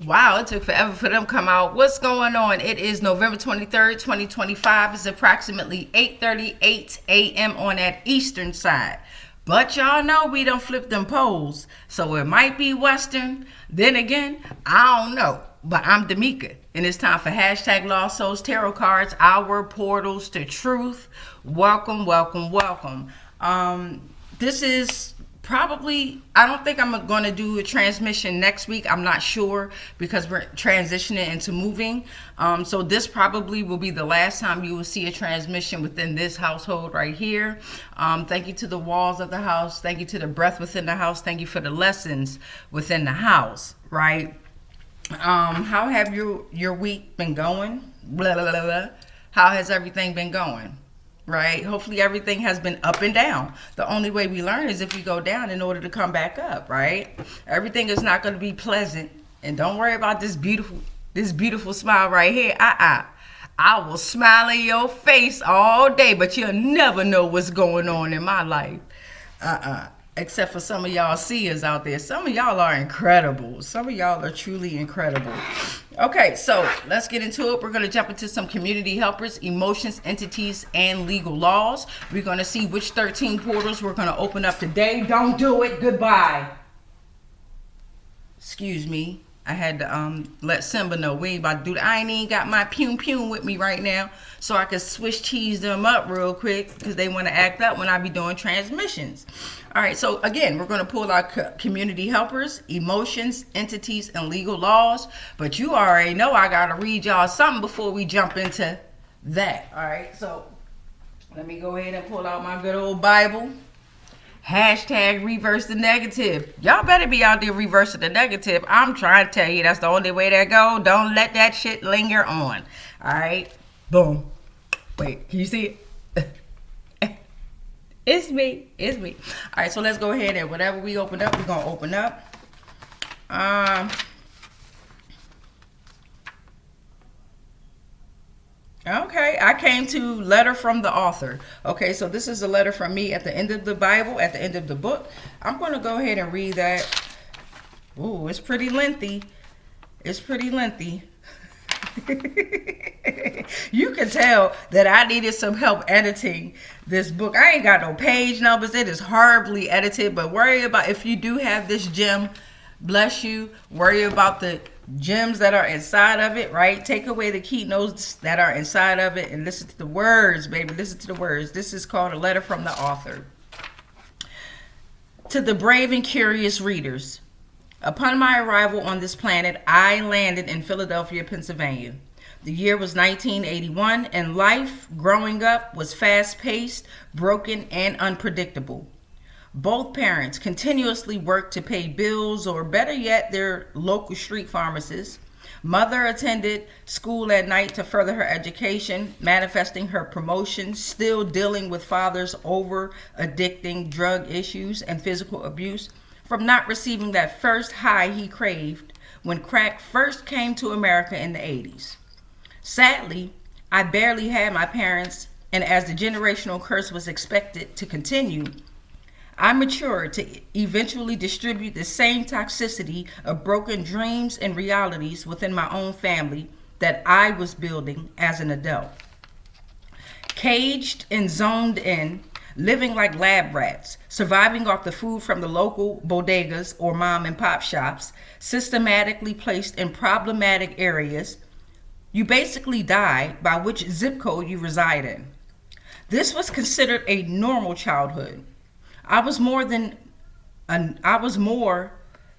Wow, it took forever for them to come out. What's going on? It is November 23rd, 2025. It's approximately 8:38 a.m. on that eastern side. But y'all know we don't flip them poles. So it might be Western. Then again, I don't know. But I'm Damika. And it's time for hashtag Lost Souls Tarot Cards, our portals to truth. Welcome, welcome, welcome. This is probably, I don't think I'm going to do a transmission next week. I'm not sure because we're transitioning into moving. So this probably will be the last time you will see a transmission within this household right here. Thank you to the walls of the house. Thank you to the breath within the house. Thank you for the lessons within the house, right? How have your week been going? Blah, blah, blah, blah. How has everything been going? Right? Hopefully everything has been up and down. The only way we learn is if we go down in order to come back up, right? Everything is not going to be pleasant. And don't worry about this beautiful smile right here. I will smile in your face all day, but you'll never know what's going on in my life. Except for some of y'all seers out there. Some of y'all are incredible. Some of y'all are truly incredible. Okay, so let's get into it. We're going to jump into some community helpers, emotions, entities, and legal laws. We're going to see which 13 portals we're going to open up today. Don't do it. Goodbye. Excuse me. I had to let Simba know we ain't about to do that. I ain't even got my pew with me right now, so I can Swiss cheese them up real quick because they want to act up when I be doing transmissions. All right, so again, we're going to pull our community helpers, emotions, entities, and legal laws. But you already know I got to read y'all something before we jump into that. All right, so let me go ahead and pull out my good old Bible. Hashtag reverse the negative. Y'all better be out there reversing the negative. I'm trying to tell you that's the only way that go. Don't let that shit linger on. All right. Boom. Wait, can you see it? It's me. It's me. All right, so let's go ahead and whatever we open up, we're going to open up. Okay, I came to letter from the author. Okay, so this is a letter from me at the end of the Bible, at the end of the book. I'm going to go ahead and read that. Ooh, it's pretty lengthy. It's pretty lengthy. You can tell that I needed some help editing this book. I ain't got no page numbers. It is horribly edited, but worry about if you do have this gem, bless you. Worry about the gems that are inside of it, right? Take away the keynotes that are inside of it and listen to the words, baby. Listen to the words. This is called a letter from the author. To the brave and curious readers, upon my arrival on this planet, I landed in Philadelphia, Pennsylvania. The year was 1981, and life growing up was fast-paced, broken, and unpredictable. Both parents continuously worked to pay bills, or better yet, their local street pharmacists. Mother attended school at night to further her education, manifesting her promotion, still dealing with father's over-addicting drug issues and physical abuse from not receiving that first high he craved when crack first came to America in the 80s. Sadly, I barely had my parents, and as the generational curse was expected to continue, I matured to eventually distribute the same toxicity of broken dreams and realities within my own family that I was building as an adult. Caged and zoned in, living like lab rats, surviving off the food from the local bodegas or mom and pop shops, systematically placed in problematic areas, you basically die by which zip code you reside in. This was considered a normal childhood. I was more than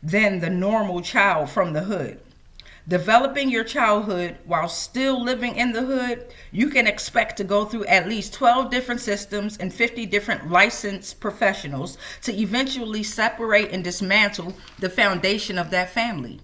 the normal child from the hood. Developing your childhood while still living in the hood, you can expect to go through at least 12 different systems and 50 different licensed professionals to eventually separate and dismantle the foundation of that family.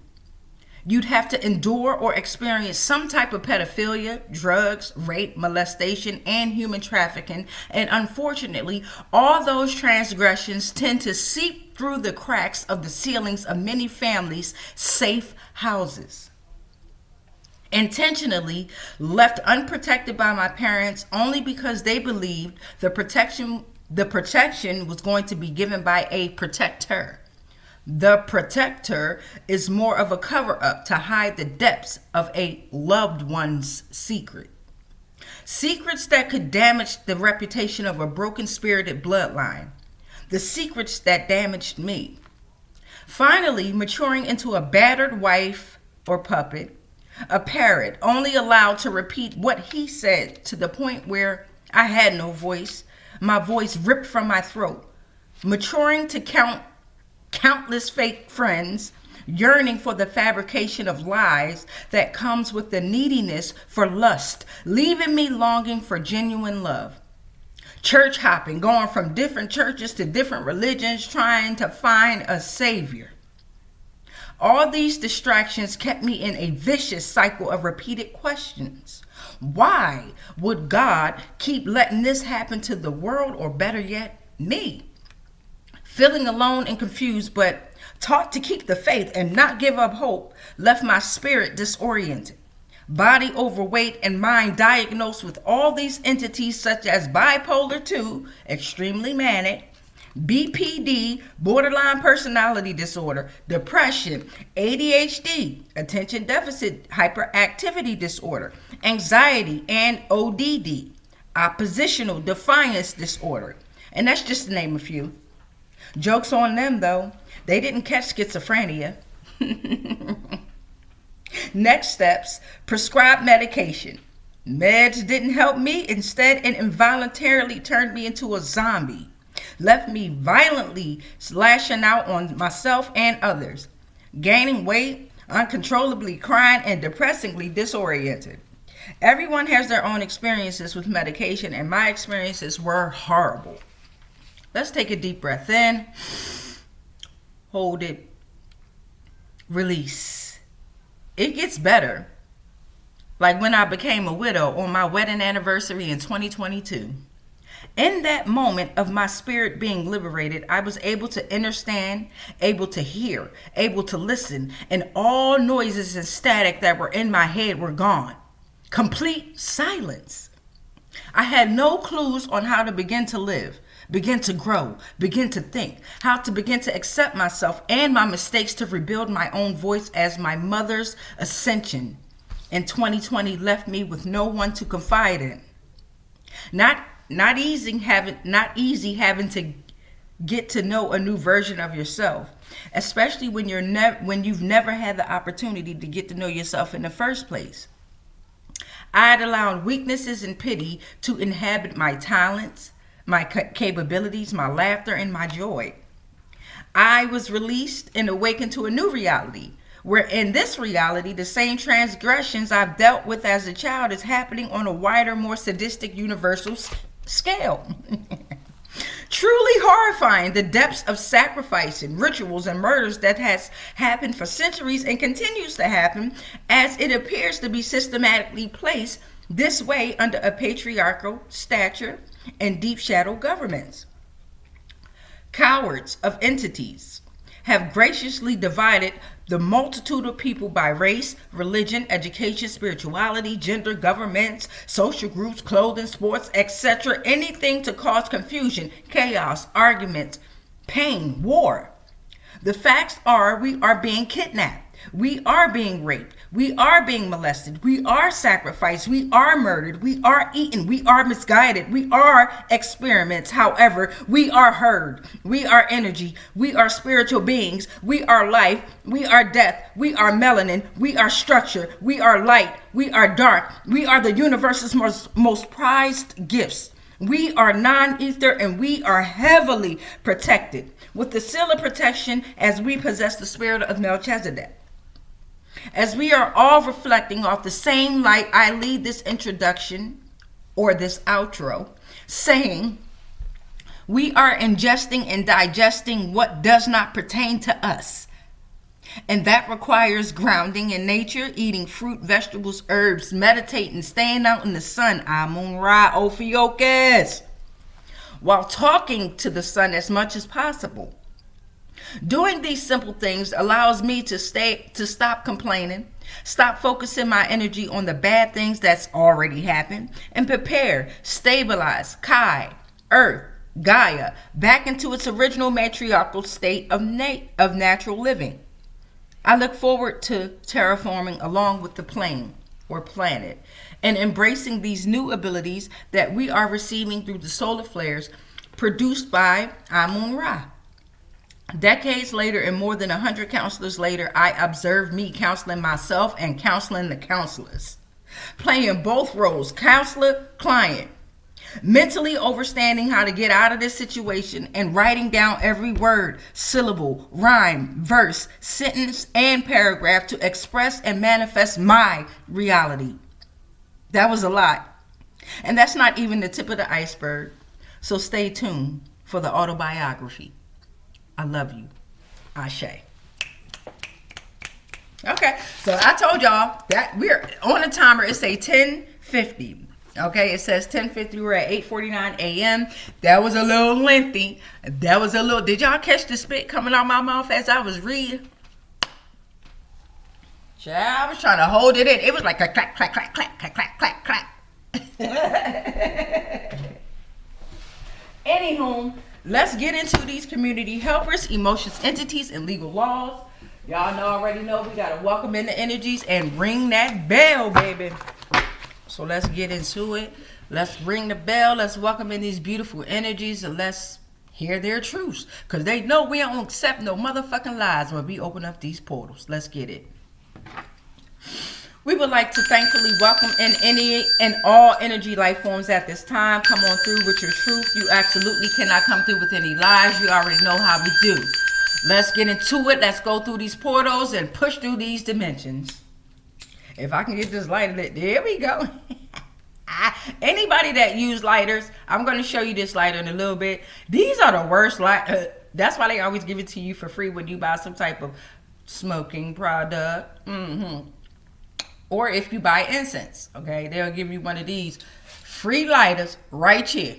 You'd have to endure or experience some type of pedophilia, drugs, rape, molestation, and human trafficking. And unfortunately, all those transgressions tend to seep through the cracks of the ceilings of many families' safe houses. Intentionally left unprotected by my parents only because they believed the protection was going to be given by a protector. The protector is more of a cover-up to hide the depths of a loved one's secret. Secrets that could damage the reputation of a broken-spirited bloodline. The secrets that damaged me. Finally, maturing into a battered wife or puppet, a parrot only allowed to repeat what he said to the point where I had no voice, my voice ripped from my throat. Maturing to countless fake friends, yearning for the fabrication of lies that comes with the neediness for lust, leaving me longing for genuine love. Church hopping, going from different churches to different religions, trying to find a savior. All these distractions kept me in a vicious cycle of repeated questions. Why would God keep letting this happen to the world, or better yet, me? Feeling alone and confused, but taught to keep the faith and not give up hope, left my spirit disoriented. Body overweight and mind diagnosed with all these entities such as bipolar 2, extremely manic, BPD, borderline personality disorder, depression, ADHD, attention deficit hyperactivity disorder, anxiety, and ODD, oppositional defiance disorder. And that's just to name a few. Joke's on them, though. They didn't catch schizophrenia. Next steps, prescribed medication. Meds didn't help me. Instead, it involuntarily turned me into a zombie. Left me violently lashing out on myself and others. Gaining weight, uncontrollably crying, and depressingly disoriented. Everyone has their own experiences with medication, and my experiences were horrible. Let's take a deep breath in. Hold it. Release. It gets better. Like when I became a widow on my wedding anniversary in 2022. In that moment of my spirit being liberated, I was able to understand, able to hear, able to listen, and all noises and static that were in my head were gone. Complete silence. I had no clues on how to begin to live, begin to grow, begin to think, how to begin to accept myself and my mistakes, to rebuild my own voice, as my mother's ascension in 2020 left me with no one to confide in. Not easy having to get to know a new version of yourself, especially when you've never had the opportunity to get to know yourself in the first place. I had allowed weaknesses and pity to inhabit my talents, my capabilities, my laughter, and my joy. I was released and awakened to a new reality, where in this reality, the same transgressions I've dealt with as a child is happening on a wider, more sadistic, universal scale. Truly horrifying, the depths of sacrifice and rituals and murders that has happened for centuries and continues to happen, as it appears to be systematically placed this way under a patriarchal stature and deep shadow governments. Cowards of entities have graciously divided the multitude of people by race, religion, education, spirituality, gender, governments, social groups, clothing, sports, etc. Anything to cause confusion, chaos, arguments, pain, war. The facts are, we are being kidnapped. We are being raped. We are being molested. We are sacrificed. We are murdered. We are eaten. We are misguided. We are experiments. However, we are heard. We are energy. We are spiritual beings. We are life. We are death. We are melanin. We are structure. We are light. We are dark. We are the universe's most prized gifts. We are non-ether, and we are heavily protected with the seal of protection, as we possess the spirit of Melchizedek. As we are all reflecting off the same light, I lead this introduction, or this outro, saying, we are ingesting and digesting what does not pertain to us. And that requires grounding in nature, eating fruit, vegetables, herbs, meditating, staying out in the sun, Amun Ra Ophiuchus, while talking to the sun as much as possible. Doing these simple things allows me to stop complaining, stop focusing my energy on the bad things that's already happened, and prepare, stabilize, Kai, earth, Gaia back into its original matriarchal state of natural living. I look forward to terraforming along with the plane or planet and embracing these new abilities that we are receiving through the solar flares produced by Amun-Ra. Decades later and more than 100 counselors later, I observed me counseling myself and counseling the counselors, playing both roles, counselor, client, mentally understanding how to get out of this situation and writing down every word, syllable, rhyme, verse, sentence, and paragraph to express and manifest my reality. That was a lot. And that's not even the tip of the iceberg. So stay tuned for the autobiography. I love you. Ashe. Okay, so I told y'all that we're on a timer. It say 10:50. Okay, it says 10:50. We're at 8:49 a.m. That was a little lengthy. That was a little. Did y'all catch the spit coming out my mouth as I was reading? I was trying to hold it in. It was like a clack, clack, clack, clack, clack, clack, clack, clack. Anywho, let's get into these community helpers, emotions, entities, and legal laws. Y'all already know we gotta welcome in the energies and ring that bell, baby. So let's get into it. Let's ring the bell. Let's welcome in these beautiful energies and let's hear their truths. Because they know we don't accept no motherfucking lies when we open up these portals. Let's get it. We would like to thankfully welcome in any and all energy life forms at this time. Come on through with your truth. You absolutely cannot come through with any lies. You already know how we do. Let's get into it. Let's go through these portals and push through these dimensions. If I can get this lighter lit, there we go. Anybody that use lighters, I'm going to show you this lighter in a little bit. These are the worst light. That's why they always give it to you for free when you buy some type of smoking product. Or if you buy incense, okay, they'll give you one of these free lighters right here.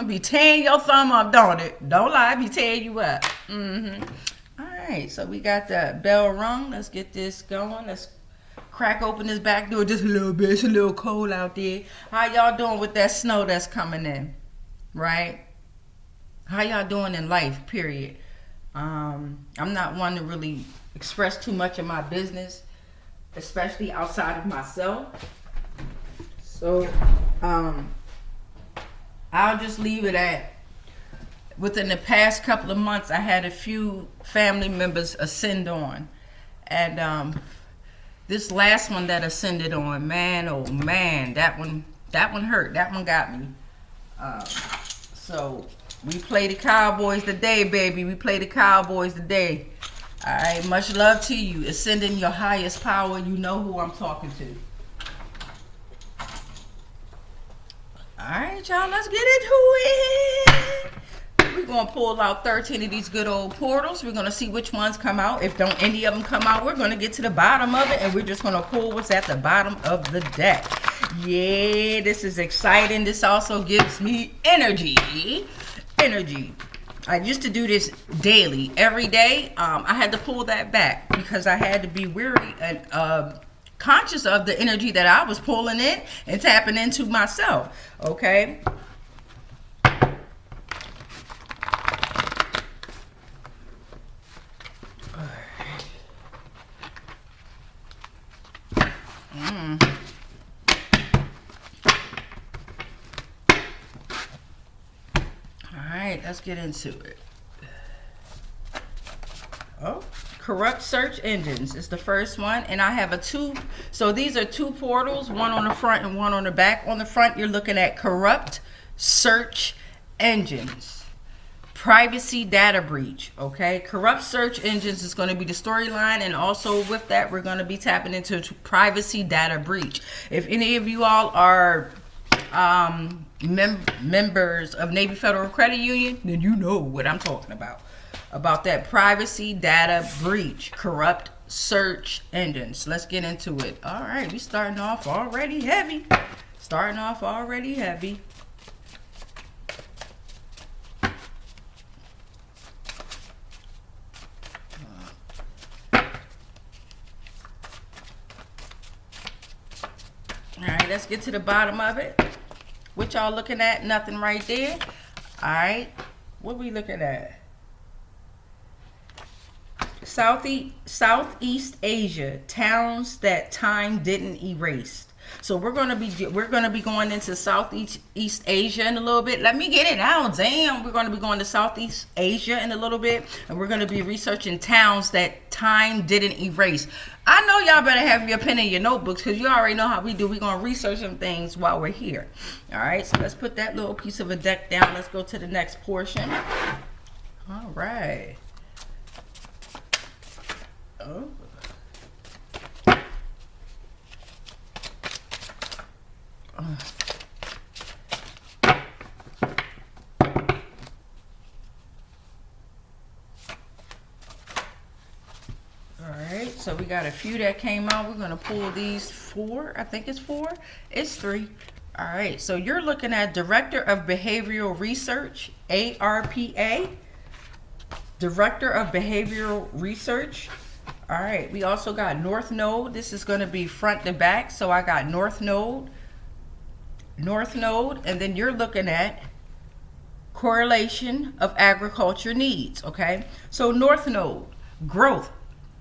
Be tearing your thumb up, don't it? Don't lie, be tearing you up. All right, so we got the bell rung. Let's get this going. Let's crack open this back door just a little bit. It's a little cold out there. How y'all doing with that snow that's coming in, right? How y'all doing in life, period? I'm not one to really express too much of my business, especially outside of myself. So, I'll just leave it at, within the past couple of months, I had a few family members ascend on. And this last one that ascended on, man, oh man, that one hurt. That one got me. So we play the Cowboys today, baby. We play the Cowboys today. All right, much love to you. Ascending your highest power. You know who I'm talking to. All right, y'all, let's get into it. We're going to pull out 13 of these good old portals. We're going to see which ones come out. If don't any of them come out, we're going to get to the bottom of it, and we're just going to pull what's at the bottom of the deck. Yeah, this is exciting. This also gives me energy. I used to do this daily, every day. I had to pull that back because I had to be weary and conscious of the energy that I was pulling in and tapping into myself. Okay. Let's get into it. Oh, corrupt search engines is the first one, and I have so these are two portals, one on the front and one on the back. On the front, you're looking at corrupt search engines, privacy data breach. Okay, corrupt search engines is going to be the storyline, and also with that, we're going to be tapping into privacy data breach. If any of you all are members of Navy Federal Credit Union, then you know what I'm talking about that privacy data breach, corrupt search engines. Let's get into it. All right, we starting off already heavy. All right, let's get to the bottom of it. What y'all looking at? Nothing right there. All right. What we looking at? Southeast Asia, towns that time didn't erase. So we're gonna be going into Southeast Asia in a little bit. Let me get it out. Damn, we're gonna be going to Southeast Asia in a little bit, and we're gonna be researching towns that time didn't erase. I know y'all better have your pen and your notebooks, because you already know how we do. We're gonna research some things while we're here. All right, so let's put that little piece of a deck down. Let's go to the next portion. All right. Oh. Alright, so we got a few that came out. We're going to pull these 4. I think it's 4. It's 3. Alright, so you're looking at Director of Behavioral Research, ARPA. Director of Behavioral Research. Alright, we also got North Node. This is going to be front to back. So I got North Node, and then you're looking at correlation of agriculture needs. Okay, so North Node, growth,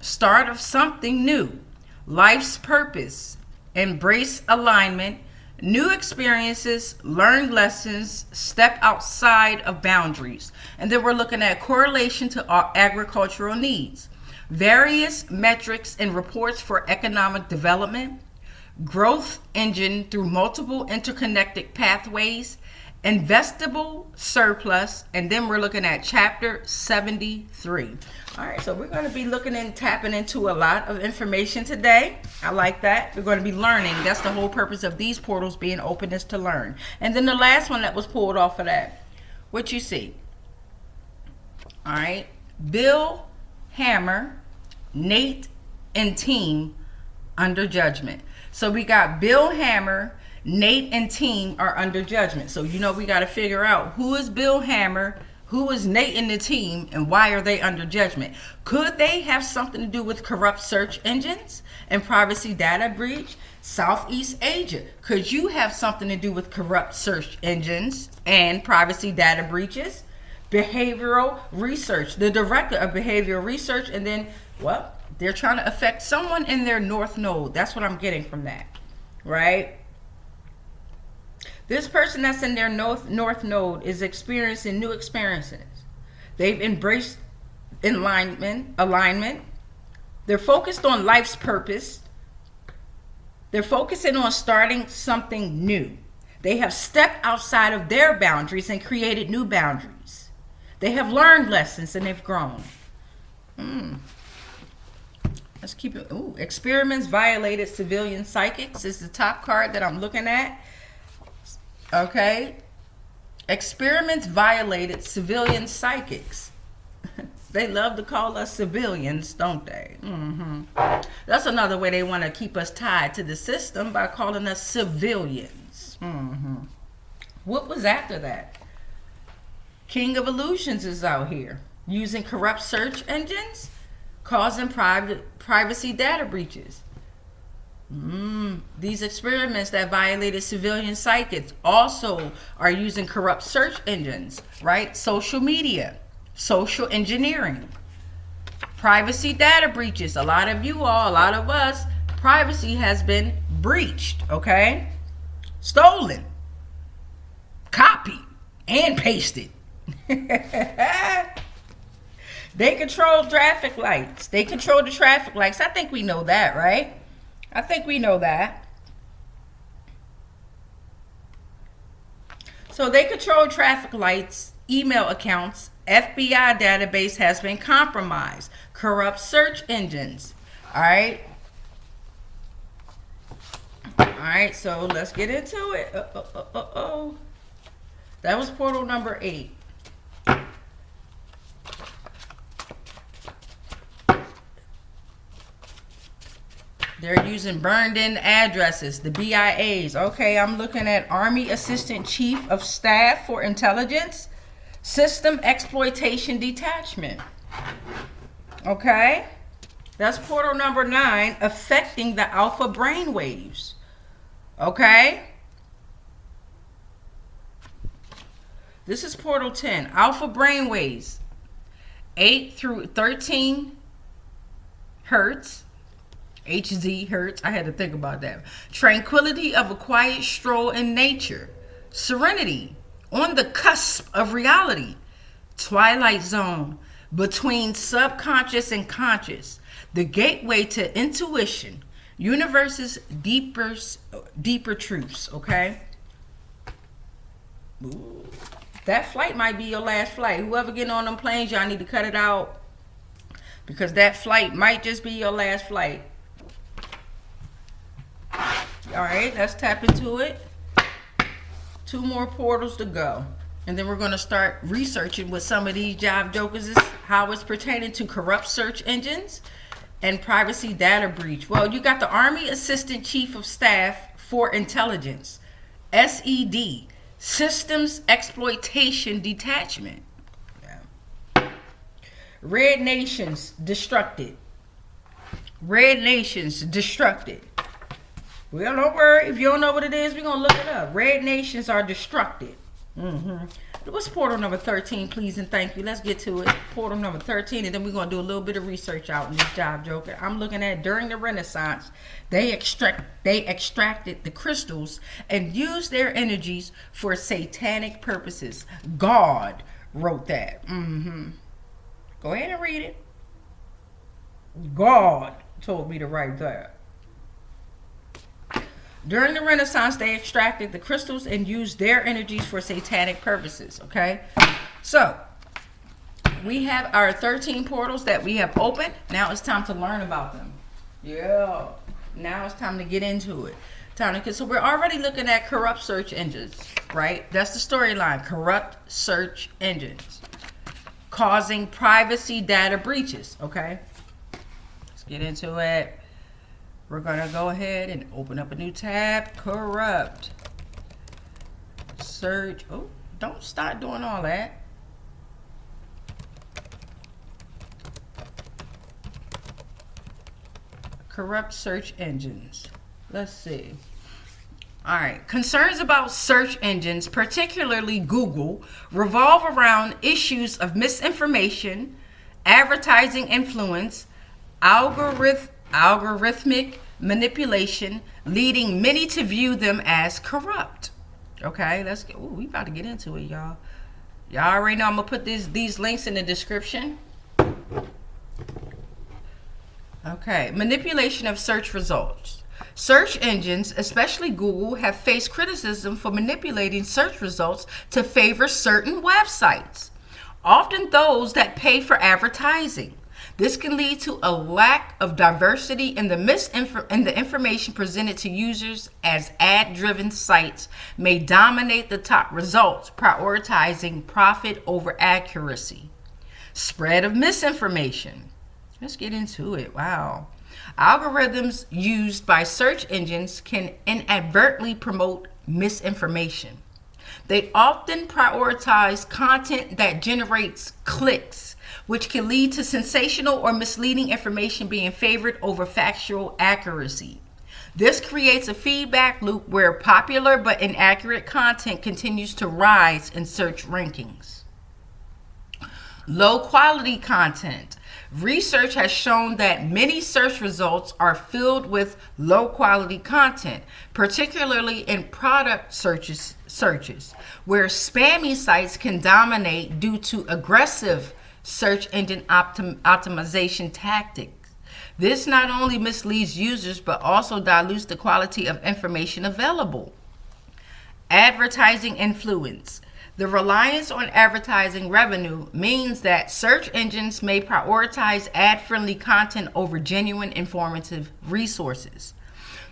start of something new, life's purpose, embrace alignment, new experiences, learned lessons, step outside of boundaries. And then we're looking at correlation to agricultural needs, various metrics and reports for economic development, growth engine through multiple interconnected pathways, investable surplus, and then we're looking at chapter 73. All right, so we're going to be looking and tapping into a lot of information today. I like that. We're going to be learning. That's the whole purpose of these portals, being openness to learn. And then the last one that was pulled off of that, what you see. All right, Bill Hammer, Nate, and team under judgment. So we got Bill Hammer, Nate, and team are under judgment. So you know we got to figure out who is Bill Hammer, who is Nate and the team, and why are they under judgment? Could they have something to do with corrupt search engines and privacy data breach? Southeast Asia, could you have something to do with corrupt search engines and privacy data breaches? Behavioral research, the director of behavioral research, and then, well, they're trying to affect someone in their North Node. That's what I'm getting from that, right? This person that's in their North Node is experiencing new experiences. They've embraced alignment. They're focused on life's purpose. They're focusing on starting something new. They have stepped outside of their boundaries and created new boundaries. They have learned lessons and they've grown. Let's keep it. Ooh, experiments violated civilian psychics is the top card that I'm looking at. Okay. Experiments violated civilian psychics. They love to call us civilians, don't they? That's another way they want to keep us tied to the system, by calling us civilians. What was after that? King of Illusions is out here using corrupt search engines, causing privacy data breaches. These experiments that violated civilian psychics also are using corrupt search engines, right? Social media, social engineering, privacy data breaches. A lot of you all, a lot of us, privacy has been breached, okay? Stolen, copied, and pasted. They control traffic lights. They control the traffic lights. I think we know that, right? I think we know that. So they control traffic lights, email accounts, FBI database has been compromised, corrupt search engines. All right. All right, so let's get into it. That was portal number 8. They're using burned in addresses, the BIAs. Okay, I'm looking at Army Assistant Chief of Staff for Intelligence, System Exploitation Detachment. Okay, that's portal number 9, affecting the alpha brainwaves. Okay, This is portal 10. Alpha brainwaves, 8 through 13 hertz. HZ hertz. I had to think about that. Tranquility of a quiet stroll in nature. Serenity on the cusp of reality. Twilight zone between subconscious and conscious. The gateway to intuition. Universe's deeper truths. Okay. Ooh. That flight might be your last flight. Whoever getting on them planes, y'all need to cut it out, because that flight might just be your last flight. All right, let's tap into it. 2 more portals to go. And then we're going to start researching with some of these job jokers, how it's pertaining to corrupt search engines and privacy data breach. Well, you got the Army Assistant Chief of Staff for Intelligence, SED, Systems Exploitation Detachment. Yeah. Red Nations destructed. Red Nations destructed. Well, don't worry. If you don't know what it is, we're going to look it up. Red Nations are destructed. What's portal number 13, please and thank you? Let's get to it. Portal number 13, and then we're going to do a little bit of research out in this job joker. I'm looking at during the Renaissance, they extracted the crystals and used their energies for satanic purposes. God wrote that. Go ahead and read it. God told me to write that. During the Renaissance, they extracted the crystals and used their energies for satanic purposes, okay? So, we have our 13 portals that we have opened. Now it's time to learn about them. Yeah. Now it's time to get into it. So we're already looking at corrupt search engines, right? That's the storyline. Corrupt search engines causing privacy data breaches, okay? Let's get into it. We're going to go ahead and open up a new tab. Corrupt search. Oh, don't start doing all that. Corrupt search engines. Let's see. All right. Concerns about search engines, particularly Google, revolve around issues of misinformation, advertising influence, algorithmic manipulation, leading many to view them as corrupt. Okay, let's get. Ooh, we about to get into it, y'all. Y'all already know I'm gonna put these links in the description. Okay, manipulation of search results. Search engines, especially Google, have faced criticism for manipulating search results to favor certain websites, often those that pay for advertising. This can lead to a lack of diversity in the information presented to users, as ad-driven sites may dominate the top results, prioritizing profit over accuracy. Spread of misinformation. Let's get into it. Wow. Algorithms used by search engines can inadvertently promote misinformation. They often prioritize content that generates clicks, which can lead to sensational or misleading information being favored over factual accuracy. This creates a feedback loop where popular but inaccurate content continues to rise in search rankings. Low quality content. Research has shown that many search results are filled with low quality content, particularly in product searches, where spammy sites can dominate due to aggressive search engine optimization tactics. This not only misleads users, but also dilutes the quality of information available. Advertising influence. The reliance on advertising revenue means that search engines may prioritize ad-friendly content over genuine informative resources.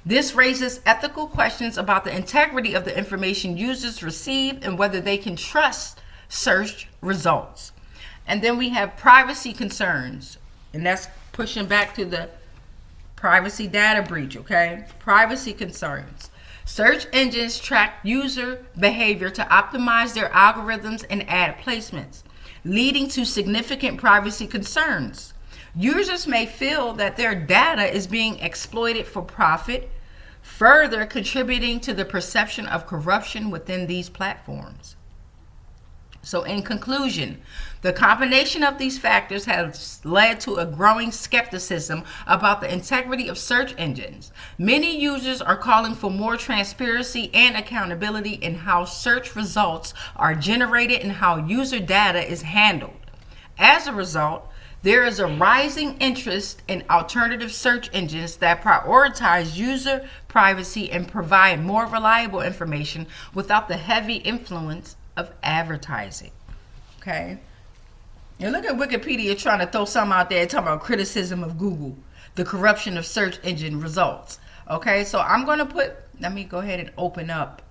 This raises ethical questions about the integrity of the information users receive and whether they can trust search results. And then we have privacy concerns, and that's pushing back to the privacy data breach, okay? Privacy concerns. Search engines track user behavior to optimize their algorithms and ad placements, leading to significant privacy concerns. Users may feel that their data is being exploited for profit, further contributing to the perception of corruption within these platforms. So in conclusion, the combination of these factors has led to a growing skepticism about the integrity of search engines. Many users are calling for more transparency and accountability in how search results are generated and how user data is handled. As a result, there is a rising interest in alternative search engines that prioritize user privacy and provide more reliable information without the heavy influence of advertising. Okay? And look at Wikipedia trying to throw something out there talking about criticism of Google, the corruption of search engine results. Okay, so I'm going to put, let me go ahead and open up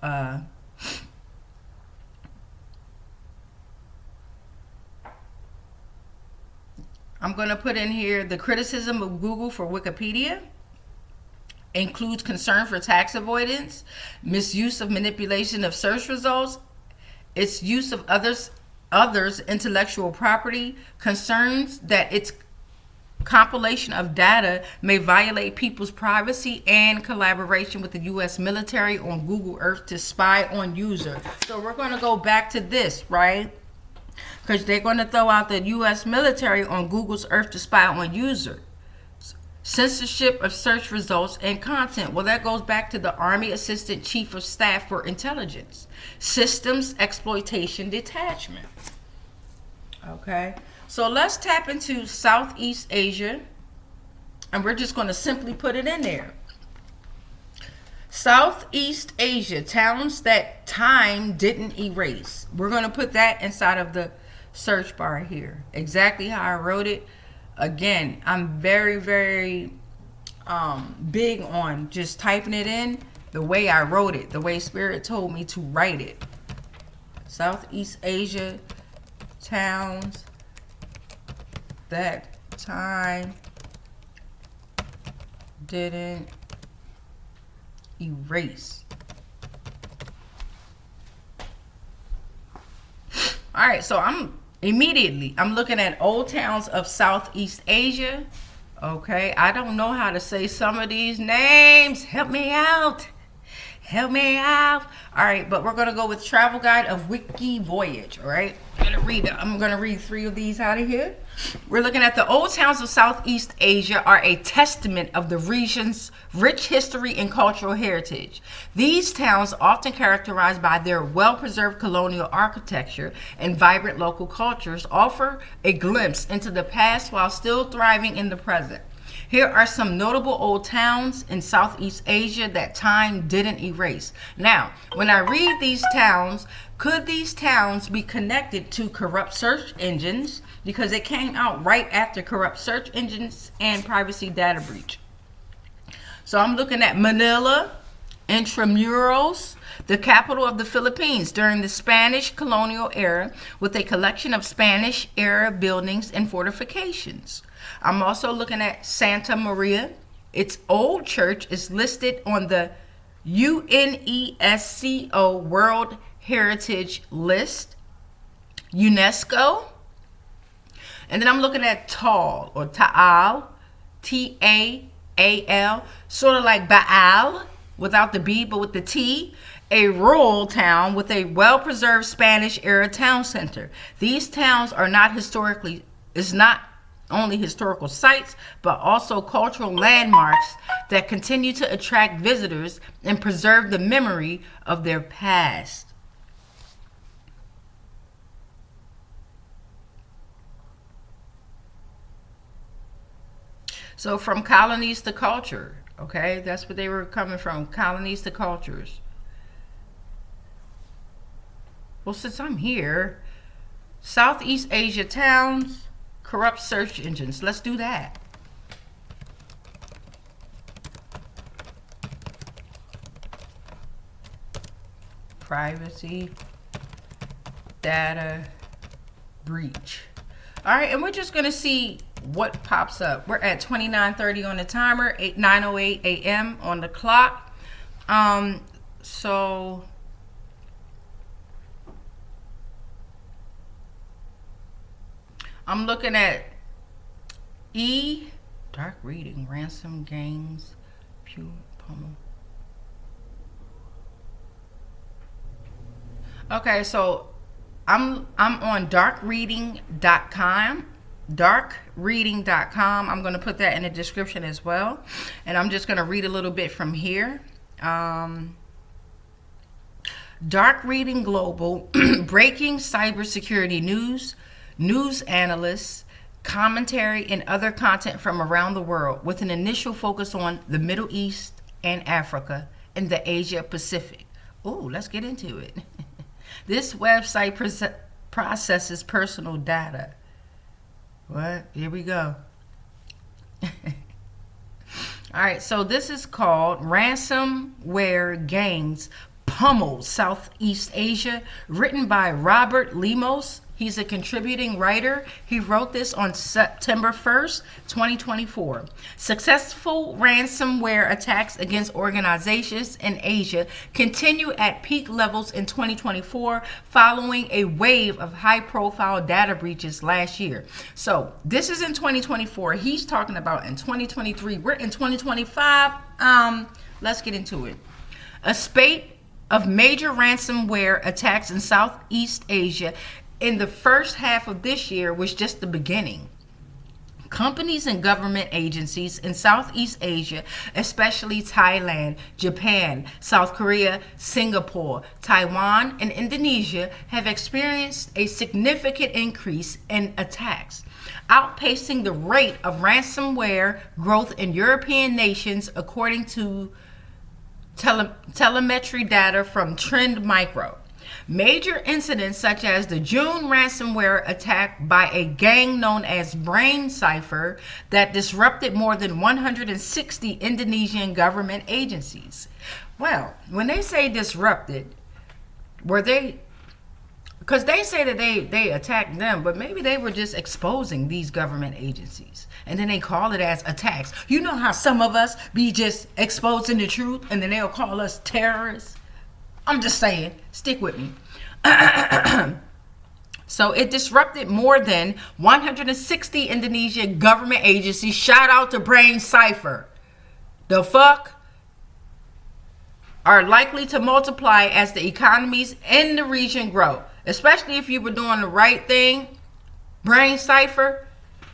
I'm going to put in here the criticism of Google for Wikipedia includes concern for tax avoidance, misuse of manipulation of search results, its use of others' intellectual property, concerns that its compilation of data may violate people's privacy, and collaboration with the U.S. military on Google Earth to spy on user. So we're going to go back to this, right? Because they're going to throw out the U.S. military on Google's Earth to spy on user. Censorship of search results and content. Well, that goes back to the Army Assistant Chief of Staff for Intelligence. Systems Exploitation Detachment. Okay, so let's tap into Southeast Asia, and we're just going to simply put it in there. Southeast Asia, towns that time didn't erase. We're going to put that inside of the search bar here. Exactly how I wrote it. Again, I'm very, very big on just typing it in the way I wrote it, the way Spirit told me to write it. Southeast Asia, towns that time didn't erase. All right, so I'm looking at old towns of Southeast Asia. Okay, I don't know how to say some of these names. Help me out. Help me out. All right, but we're going to go with Travel Guide of Wiki Voyage. All right, I'm going to read 3 of these out of here. We're looking at the old towns of Southeast Asia are a testament of the region's rich history and cultural heritage. These towns, often characterized by their well-preserved colonial architecture and vibrant local cultures, offer a glimpse into the past while still thriving in the present. Here are some notable old towns in Southeast Asia that time didn't erase. Now, when I read these towns, could these towns be connected to corrupt search engines? Because it came out right after corrupt search engines and privacy data breach. So I'm looking at Manila, Intramuros, the capital of the Philippines during the Spanish colonial era, with a collection of Spanish-era buildings and fortifications. I'm also looking at Santa Maria. Its old church is listed on the UNESCO World Heritage List, UNESCO. And then I'm looking at Taal, or Taal, Taal, sort of like Baal, without the B, but with the T, a rural town with a well-preserved Spanish-era town center. These towns are not only historical sites, but also cultural landmarks that continue to attract visitors and preserve the memory of their past. So from colonies to culture, okay? That's what they were coming from, colonies to cultures. Well, since I'm here, Southeast Asia towns, corrupt search engines. Let's do that. Privacy data breach. All right, and we're just going to see what pops up. We're at 29:30 on the timer, 9:08 a.m. on the clock. So I'm looking at dark reading, ransom games, pew pummel. Okay, so I'm on darkreading.com. Darkreading.com. I'm going to put that in the description as well. And I'm just going to read a little bit from here. Dark Reading Global, breaking cybersecurity news analysts, commentary, and other content from around the world with an initial focus on the Middle East and Africa and the Asia Pacific. Oh, let's get into it. This website processes personal data. What? Here we go. All right, so this is called Ransomware Gangs Pummel Southeast Asia, written by Robert Lemos. He's a contributing writer. He wrote this on September 1st, 2024. Successful ransomware attacks against organizations in Asia continue at peak levels in 2024, following a wave of high-profile data breaches last year. So this is in 2024. He's talking about in 2023. We're in 2025. Let's get into it. A spate of major ransomware attacks in Southeast Asia in the first half of this year was just the beginning. Companies and government agencies in Southeast Asia, especially Thailand, Japan, South Korea, Singapore, Taiwan, and Indonesia, have experienced a significant increase in attacks, outpacing the rate of ransomware growth in European nations, according to telemetry data from Trend Micro. Major incidents such as the June ransomware attack by a gang known as Brain Cipher that disrupted more than 160 Indonesian government agencies. Well, when they say disrupted, were they, because they say that they attacked them, but maybe they were just exposing these government agencies. And then they call it as attacks. You know how some of us be just exposing the truth and then they'll call us terrorists? I'm just saying, stick with me. So it disrupted more than 160 Indonesian government agencies. Shout out to Brain Cipher. The fuck? Are likely to multiply as the economies in the region grow. Especially if you were doing the right thing, Brain Cipher,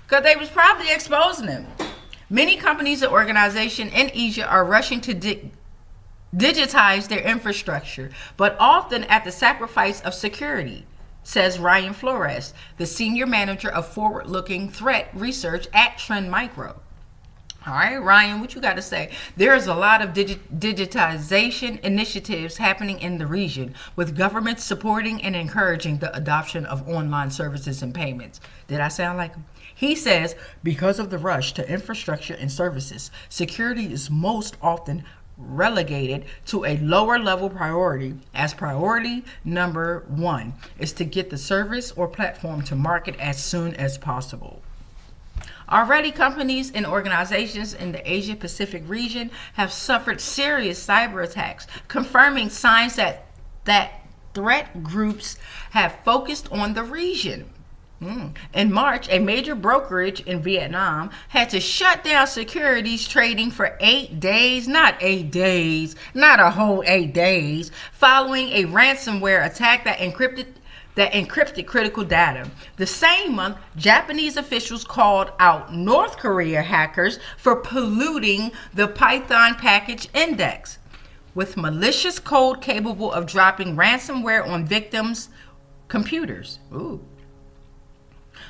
because they was probably exposing them. Many companies and organizations in Asia are rushing to digitize their infrastructure, but often at the sacrifice of security, says Ryan Flores, the senior manager of forward-looking threat research at Trend Micro. All right, Ryan, what you got to say? There's a lot of digitization initiatives happening in the region, with governments supporting and encouraging the adoption of online services and payments. Did I sound like him? He says, because of the rush to infrastructure and services, security is most often relegated to a lower level priority, as priority number one is to get the service or platform to market as soon as possible. Already, companies and organizations in the Asia Pacific region have suffered serious cyber attacks, confirming signs that threat groups have focused on the region. In March, a major brokerage in Vietnam had to shut down securities trading for 8 days, not a whole 8 days, following a ransomware attack that encrypted critical data. The same month, Japanese officials called out North Korea hackers for polluting the Python package index with malicious code capable of dropping ransomware on victims' computers. Ooh.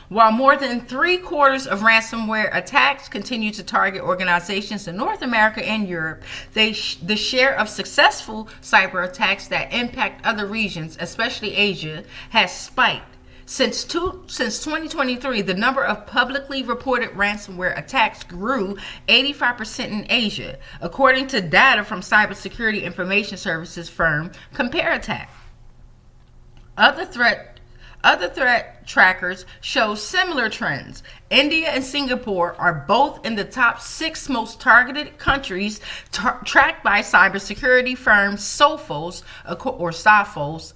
While more than 3/4 of ransomware attacks continue to target organizations in North America and Europe, the share of successful cyber attacks that impact other regions, especially Asia, has spiked. Since 2023, the number of publicly reported ransomware attacks grew 85% in Asia, according to data from cybersecurity information services firm CompareAttack. Other threat trackers show similar trends. India and Singapore are both in the top 6 most targeted countries tracked by cybersecurity firm Sophos, Sophos,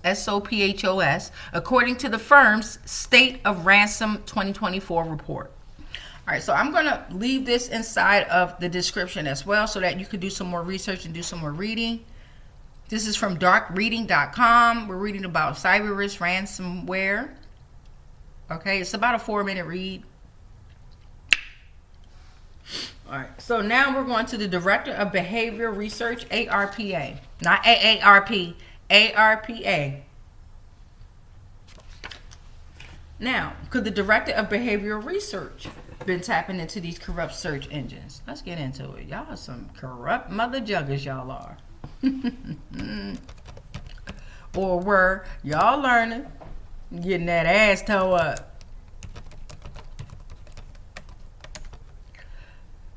according to the firm's State of Ransom 2024 report. All right, so I'm going to leave this inside of the description as well so that you can do some more research and do some more reading. This is from darkreading.com. We're reading about cyber risk ransomware. Okay, it's about a 4-minute read. All right, so now we're going to the Director of Behavioral Research, ARPA. Not AARP, ARPA. Now, could the Director of Behavioral Research been tapping into these corrupt search engines? Let's get into it. Y'all are some corrupt mother juggers, y'all are. Or were y'all learning, getting that ass toe up?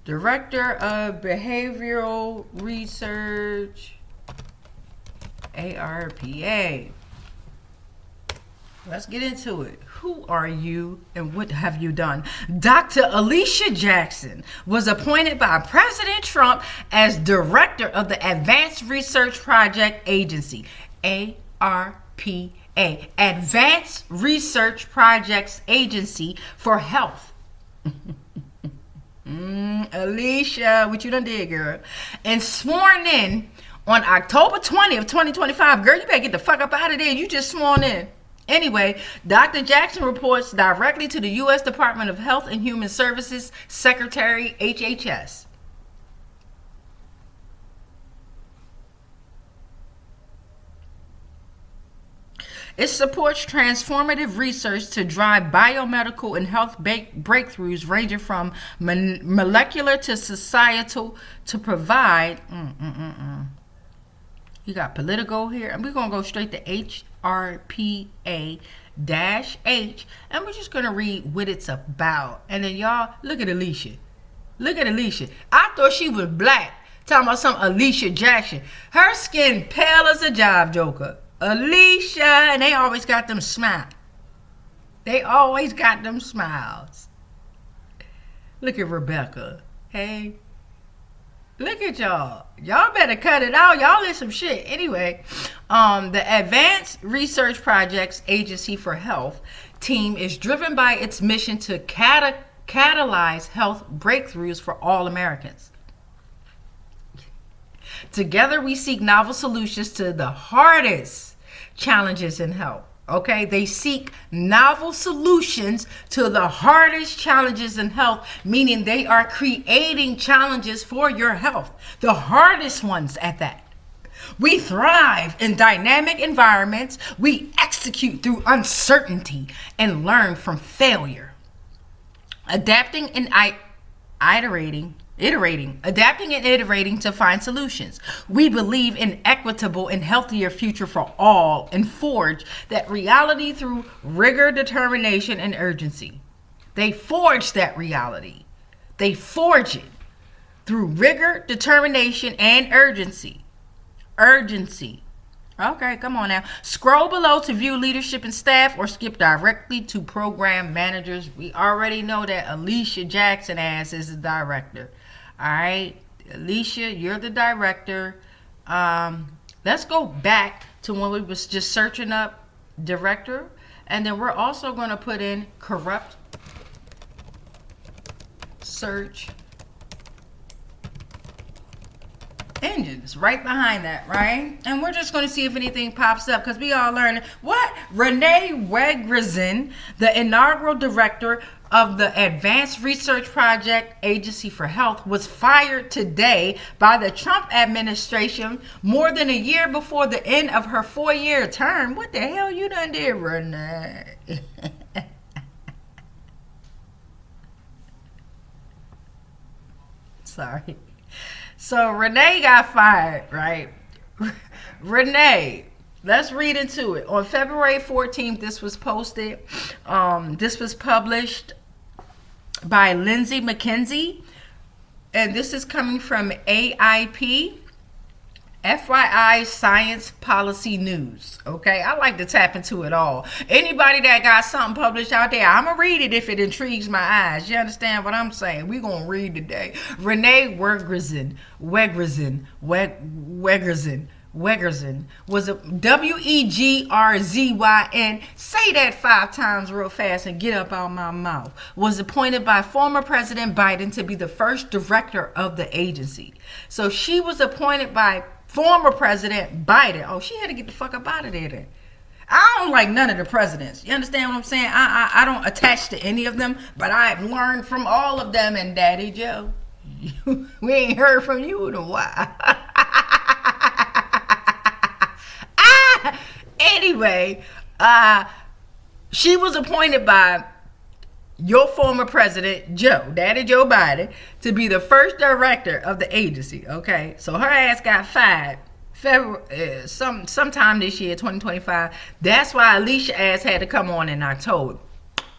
Director of Behavioral Research, ARPA. Let's get into it. Who are you and what have you done? Dr. Alicia Jackson was appointed by President Trump as Director of the Advanced Research Project Agency, ARPA, Advanced Research Projects Agency for Health. Alicia, what you done did, girl? And sworn in on October 20th, 2025. Girl, you better get the fuck up out of there. You just sworn in. Anyway, Dr. Jackson reports directly to the U.S. Department of Health and Human Services Secretary, HHS. It supports transformative research to drive biomedical and health breakthroughs ranging from molecular to societal to provide. You got political here, and we're going to go straight to HRPA-H, and we're just going to read what it's about. And then y'all, look at Alicia. Look at Alicia. I thought she was black. Talking about some Alicia Jackson. Her skin pale as a jive joker. Alicia, and they always got them smiles. They always got them smiles. Look at Rebecca. Hey. Look at y'all. Y'all better cut it out. Y'all in some shit. Anyway, the Advanced Research Projects Agency for Health team is driven by its mission to catalyze health breakthroughs for all Americans. Together, we seek novel solutions to the hardest challenges in health. Okay, they seek novel solutions to the hardest challenges in health, meaning they are creating challenges for your health, the hardest ones at that. We thrive in dynamic environments. We execute through uncertainty and learn from failure. Adapting and iterating to find solutions. We believe in equitable and healthier future for all and forge that reality through rigor, determination, and urgency. They forge that reality. They forge it through rigor, determination, and urgency. Urgency. Okay, come on now. Scroll below to view leadership and staff or skip directly to program managers. We already know that Alicia Jackson ass is the director. All right, Alicia, you're the director. Let's go back to when we was just searching up director. And then we're also going to put in corrupt search engines right behind that, right? And we're just going to see if anything pops up because we all learned what? Renee Wegrizin, the inaugural director of the Advanced Research Project Agency for Health, was fired today by the Trump administration more than a year before the end of her 4-year term. What the hell you done did, Renee? Sorry. So Renee got fired, right? Renee, let's read into it. On February 14th, this was posted. This was published by Lindsay McKenzie. And this is coming from AIP, FYI Science Policy News. Okay, I like to tap into it all. Anybody that got something published out there, I'm going to read it if it intrigues my eyes. You understand what I'm saying? We're going to read today. Renee Wegrizin was a Wegrzyn. Say that 5 times real fast and get up out my mouth. Was appointed by former President Biden to be the first director of the agency. So she was appointed by former President Biden. Oh, she had to get the fuck up out of there then. I don't like none of the presidents. You understand what I'm saying? I don't attach to any of them, but I've learned from all of them. And Daddy Joe, we ain't heard from you in a while. Anyway, she was appointed by your former president, Daddy Joe Biden, to be the first director of the agency. Okay, so her ass got fired sometime this year, 2025. That's why Alicia ass had to come on in October.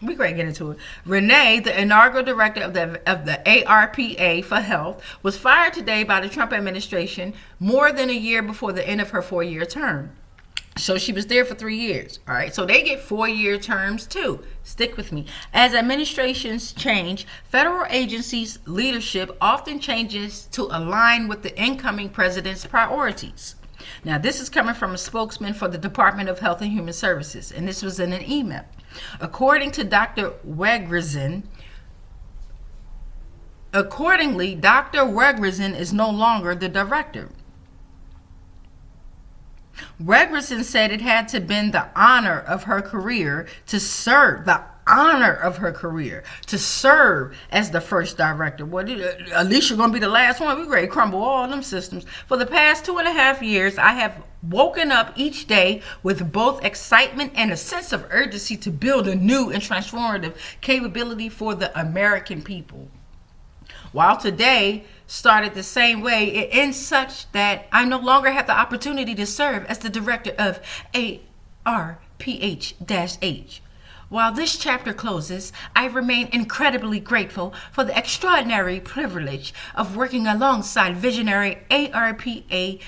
We going to get into it. Renee, the inaugural director of the ARPA for Health, was fired today by the Trump administration more than a year before the end of her 4-year term. So she was there for 3 years. All right. So they get 4-year terms too. Stick with me. As administrations change, federal agencies' leadership often changes to align with the incoming president's priorities. Now, this is coming from a spokesman for the Department of Health and Human Services, and this was in an email. According to Dr. Wegrezen, Dr. Wegrezen is no longer the director. Wegrezen said it had to been the honor of her career to serve as the first director. Well, at least you're going to be the last one. We're ready to crumble all them systems. For the past 2.5 years, I have woken up each day with both excitement and a sense of urgency to build a new and transformative capability for the American people. While today started the same way, it ends such that I no longer have the opportunity to serve as the director of ARPH-H. While this chapter closes, I remain incredibly grateful for the extraordinary privilege of working alongside visionary ARPA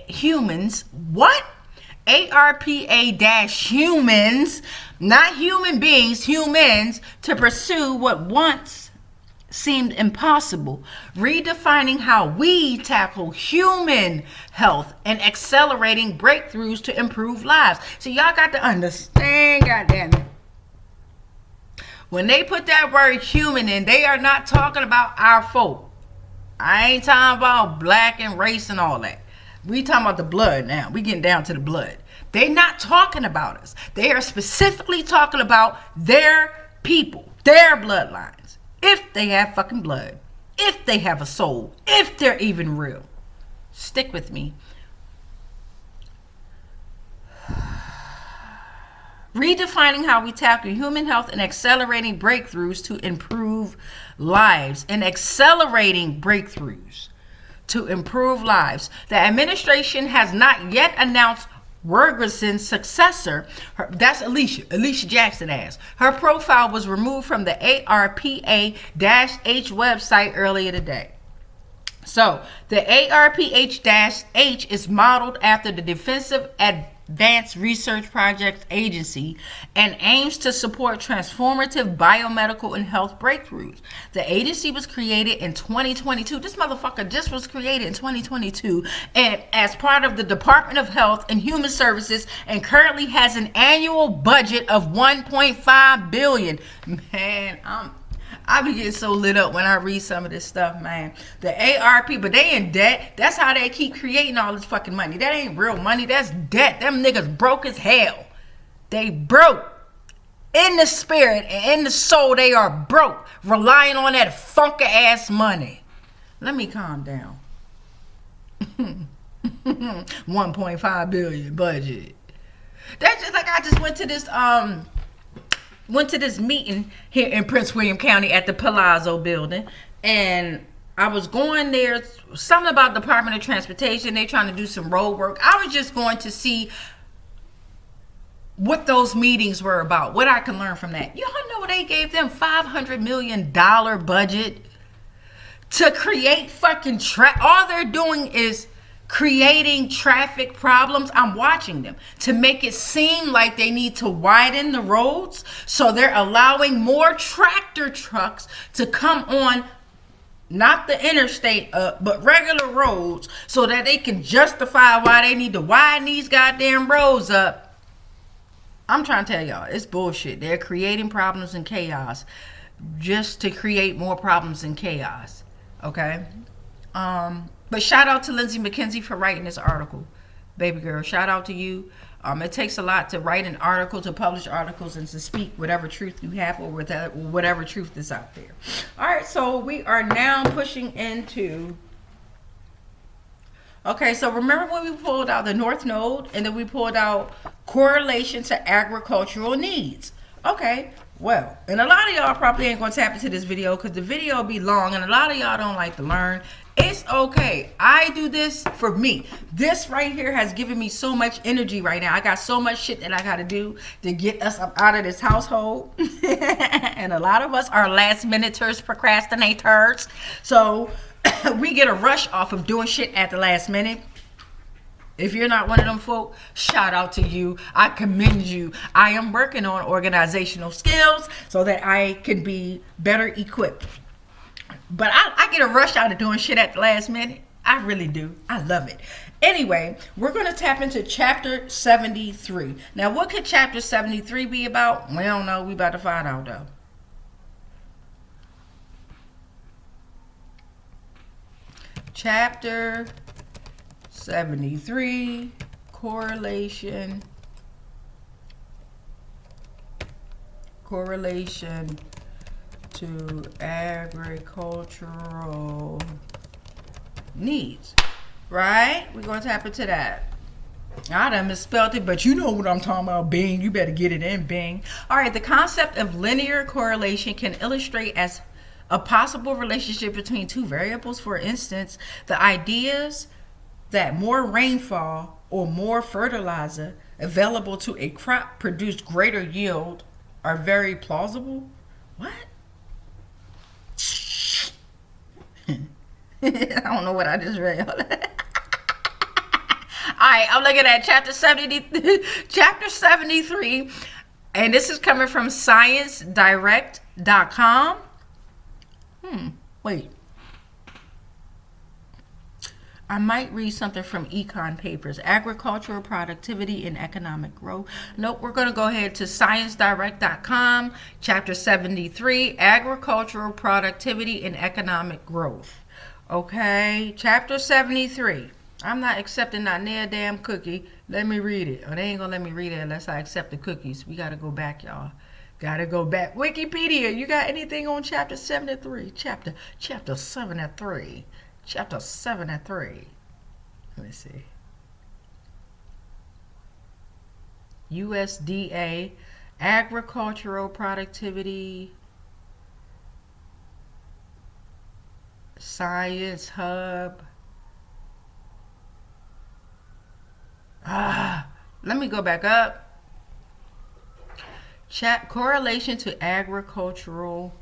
humans. What? ARPA-humans, not human beings, humans, to pursue what once seemed impossible, redefining how we tackle human health and accelerating breakthroughs to improve lives. So y'all got to understand, goddamn it. When they put that word human in, they are not talking about our folk. I ain't talking about black and race and all that. We talking about the blood now. We getting down to the blood. They not talking about us. They are specifically talking about their people, their bloodlines. If they have fucking blood, if they have a soul, if they're even real. Stick with me. Redefining how we tackle human health and accelerating breakthroughs to improve lives. The administration has not yet announced Wegrezen's successor. That's Alicia Jackson ass. Her profile was removed from the ARPA-H website earlier today. So the ARPH-H is modeled after the Defensive Advanced Research Projects Agency and aims to support transformative biomedical and health breakthroughs. The agency was created in 2022. This motherfucker just was created in 2022 and as part of the Department of Health and Human Services and currently has an annual budget of $1.5 billion. Man, I be getting so lit up when I read some of this stuff, man. The ARP, but they in debt. That's how they keep creating all this fucking money. That ain't real money. That's debt. Them niggas broke as hell. They broke. In the spirit and in the soul, they are broke. Relying on that funky ass money. Let me calm down. 1.5 billion budget. That's just like I just went to this meeting here in Prince William County at the Palazzo building, and I was going there, something about Department of Transportation. They trying to do some road work. I was just going to see what those meetings were about, what I can learn from that. Y'all know they gave them $500 million budget to create fucking all they're doing is creating traffic problems. I'm watching them to make it seem like they need to widen the roads. So they're allowing more tractor trucks to come on, not the interstate, but regular roads, so that they can justify why they need to widen these goddamn roads up. I'm trying to tell y'all, it's bullshit. They're creating problems and chaos just to create more problems and chaos. Okay? But shout out to Lindsay McKenzie for writing this article. Baby girl, shout out to you. It takes a lot to write an article, to publish articles, and to speak whatever truth you have or whatever truth is out there. All right, so we are now pushing into... Okay, so remember when we pulled out the North Node, and then we pulled out correlation to agricultural needs. Okay, well, and a lot of y'all probably ain't going to tap into this video because the video will be long, and a lot of y'all don't like to learn. It's okay. I do this for me. This right here has given me so much energy right now. I got so much shit that I got to do to get us up out of this household. And a lot of us are last minuters, procrastinators. So we get a rush off of doing shit at the last minute. If you're not one of them folk, shout out to you. I commend you. I am working on organizational skills so that I can be better equipped. But I get a rush out of doing shit at the last minute. I really do. I love it. Anyway, we're going to tap into chapter 73. Now, what could chapter 73 be about? We don't know. We about to find out, though. Chapter 73, correlation to agricultural needs, right? We're going to tap into that. I done misspelled it, but you know what I'm talking about, Bing. You better get it in, Bing. All right, the concept of linear correlation can illustrate as a possible relationship between two variables. For instance, the ideas that more rainfall or more fertilizer available to a crop produce greater yield are very plausible. What? I don't know what I just read. All right, I'm looking at chapter 73, and this is coming from sciencedirect.com. Wait. I might read something from Econ Papers. Agricultural productivity and economic growth. Nope, we're going to go ahead to sciencedirect.com, chapter 73, agricultural productivity and economic growth. Okay, chapter 73. I'm not accepting not near damn cookie. Let me read it. Oh, they ain't going to let me read it unless I accept the cookies. We got to go back, y'all. Got to go back. Wikipedia, you got anything on chapter 73? Chapter 73. Chapter 73. Let me see. USDA, agricultural productivity, science hub. Let me go back up. Correlation to agricultural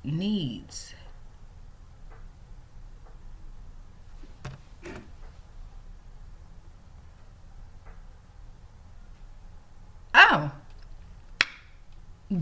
needs. Oh.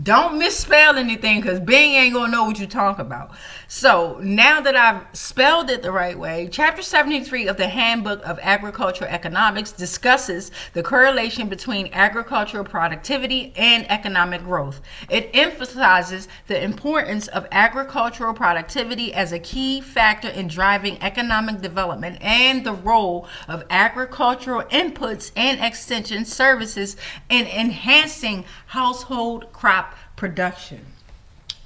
Don't misspell anything because Bing ain't going to know what you're talking about. So now that I've spelled it the right way, Chapter 73 of the Handbook of Agricultural Economics discusses the correlation between agricultural productivity and economic growth. It emphasizes the importance of agricultural productivity as a key factor in driving economic development and the role of agricultural inputs and extension services in enhancing household crop production.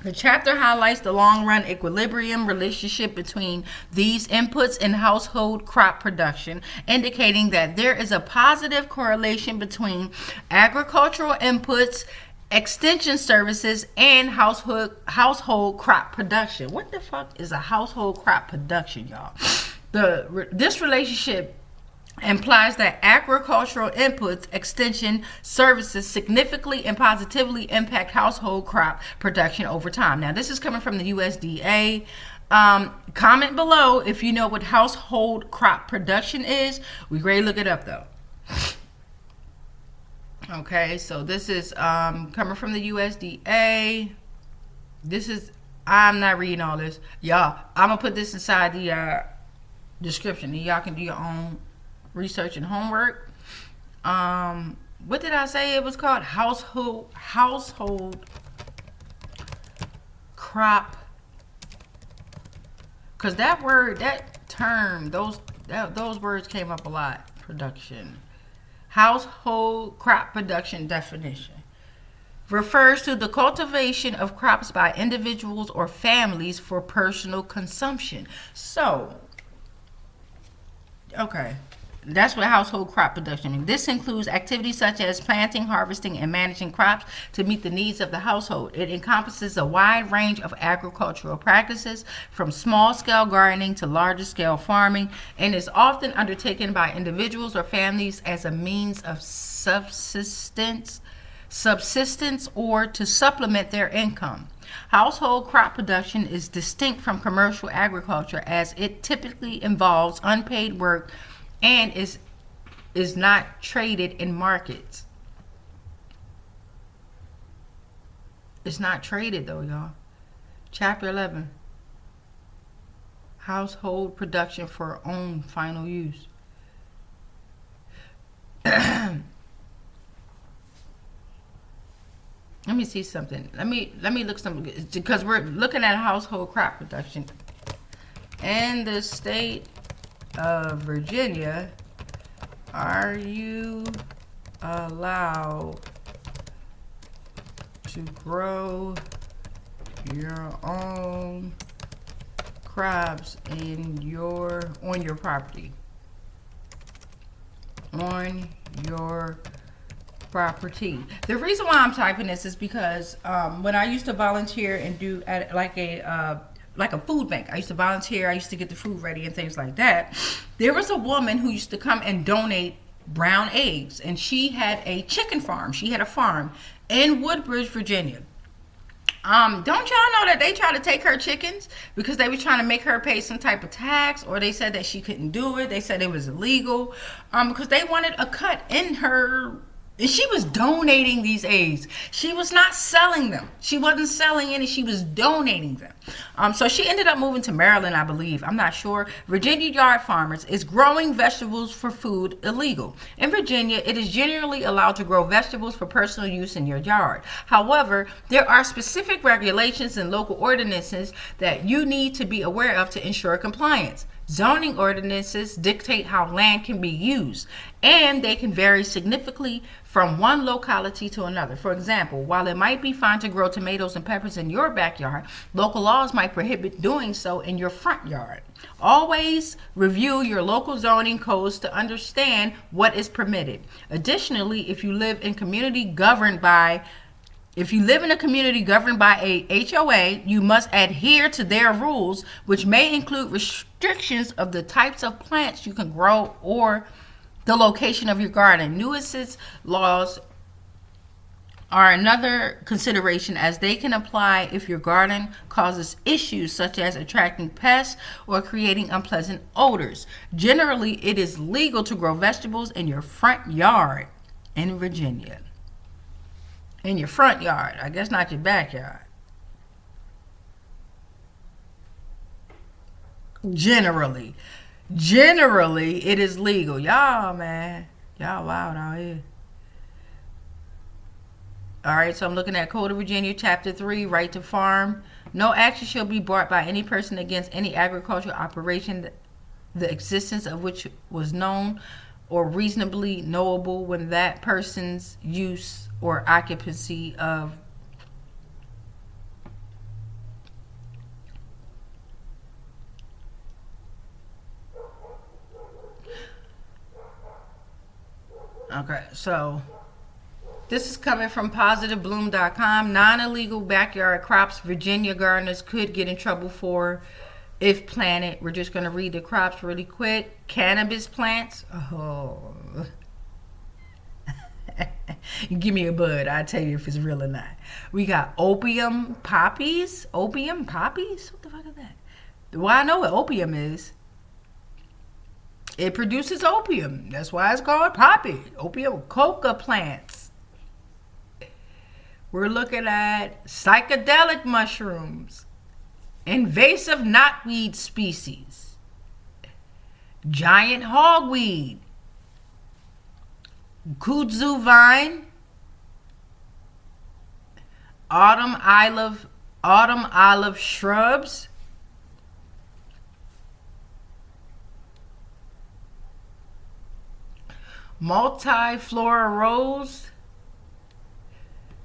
The chapter highlights the long-run equilibrium relationship between these inputs and household crop production, indicating that there is a positive correlation between agricultural inputs, extension services, and household crop production. What the fuck is a household crop production, y'all? This relationship implies that agricultural inputs, extension services significantly and positively impact household crop production over time. Now, this is coming from the USDA. Comment below if you know what household crop production is. We ready to look it up, though. Okay, so this is coming from the USDA. I'm not reading all this. Y'all, I'm going to put this inside the description. And y'all can do your own research and homework. What did I say it was called? Household crop. Because that word, that term, those words came up a lot. Production. Household crop production definition refers to the cultivation of crops by individuals or families for personal consumption. So, okay, that's what household crop production means. This includes activities such as planting, harvesting, and managing crops to meet the needs of the household. It encompasses a wide range of agricultural practices, from small-scale gardening to larger-scale farming, and is often undertaken by individuals or families as a means of subsistence or to supplement their income. Household crop production is distinct from commercial agriculture, as it typically involves unpaid work and is not traded in markets. It's not traded though, y'all. Chapter 11. Household production for own final use. Let me see something. Let me look something, because we're looking at household crop production. In the state of Virginia, are you allowed to grow your own crops on your property? On your property. The reason why I'm typing this is because when I used to volunteer and do at like a food bank, I used to volunteer, I used to get the food ready and things like that. There was a woman who used to come and donate brown eggs, and she had a chicken farm. She had a farm in Woodbridge, Virginia. Don't y'all know that they tried to take her chickens because they were trying to make her pay some type of tax, or they said that she couldn't do it. They said it was illegal because they wanted a cut in her. And she was donating these eggs. She was not selling them. She wasn't selling any. She was donating them. So she ended up moving to Maryland, I believe. I'm not sure. Virginia yard farmers is growing vegetables for food illegal. In Virginia, it is generally allowed to grow vegetables for personal use in your yard. However, there are specific regulations and local ordinances that you need to be aware of to ensure compliance. Zoning ordinances dictate how land can be used, and they can vary significantly from one locality to another. For example, while it might be fine to grow tomatoes and peppers in your backyard, local laws might prohibit doing so in your front yard. Always review your local zoning codes to understand what is permitted. Additionally, if you live in a community governed by a HOA, you must adhere to their rules, which may include restrictions of the types of plants you can grow or the location of your garden. Nuisance laws are another consideration, as they can apply if your garden causes issues such as attracting pests or creating unpleasant odors. Generally, it is legal to grow vegetables in your front yard in Virginia. In your front yard, I guess not your backyard. Generally, it is legal. Y'all, man, y'all wild out here. All right, so I'm looking at Code of Virginia, Chapter 3, Right to Farm. No action shall be brought by any person against any agricultural operation, the existence of which was known or reasonably knowable when that person's use or occupancy of okay, so this is coming from positivebloom.com. Non-illegal backyard crops Virginia gardeners could get in trouble for if planted. We're just going to read the crops really quick. Cannabis plants. Oh. Give me a bud. I'll tell you if it's real or not. We got opium poppies. Opium poppies? What the fuck is that? Well, I know what opium is. It produces opium. That's why it's called poppy. Opium coca plants. We're looking at psychedelic mushrooms, invasive knotweed species, giant hogweed, kudzu vine, autumn olive shrubs, Multiflora rose.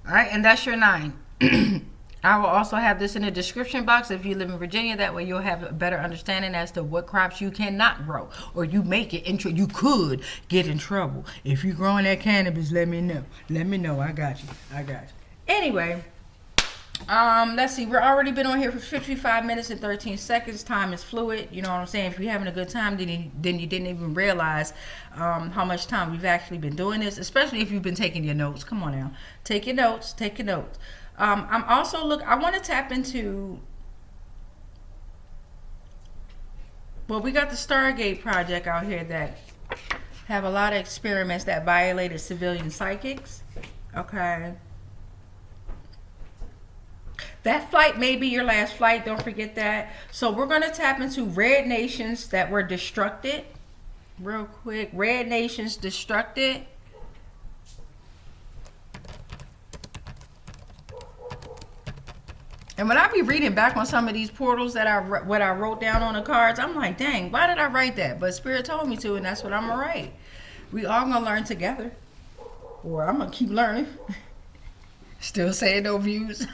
All right, and that's your 9. I will also have this in the description box if you live in Virginia. That way you'll have a better understanding as to what crops you cannot grow, or you make it into. You could get in trouble if you growing that cannabis. Let me know. Let me know. I got you. Anyway, let's see. We're already been on here for 55 minutes and 13 seconds. Time is fluid. You know what I'm saying? If you're having a good time, then you didn't even realize how much time we've actually been doing this. Especially if you've been taking your notes. Come on now, take your notes. I'm also I want to tap into, well, we got the Stargate project out here that have a lot of experiments that violated civilian psychics. Okay. That flight may be your last flight. Don't forget that. So we're going to tap into red nations that were destructed. Real quick. Red nations destructed. And when I be reading back on some of these portals that what I wrote down on the cards, I'm like, dang, why did I write that? But Spirit told me to, and that's what I'm going to write. We all going to learn together. Or I'm going to keep learning. Still saying no views.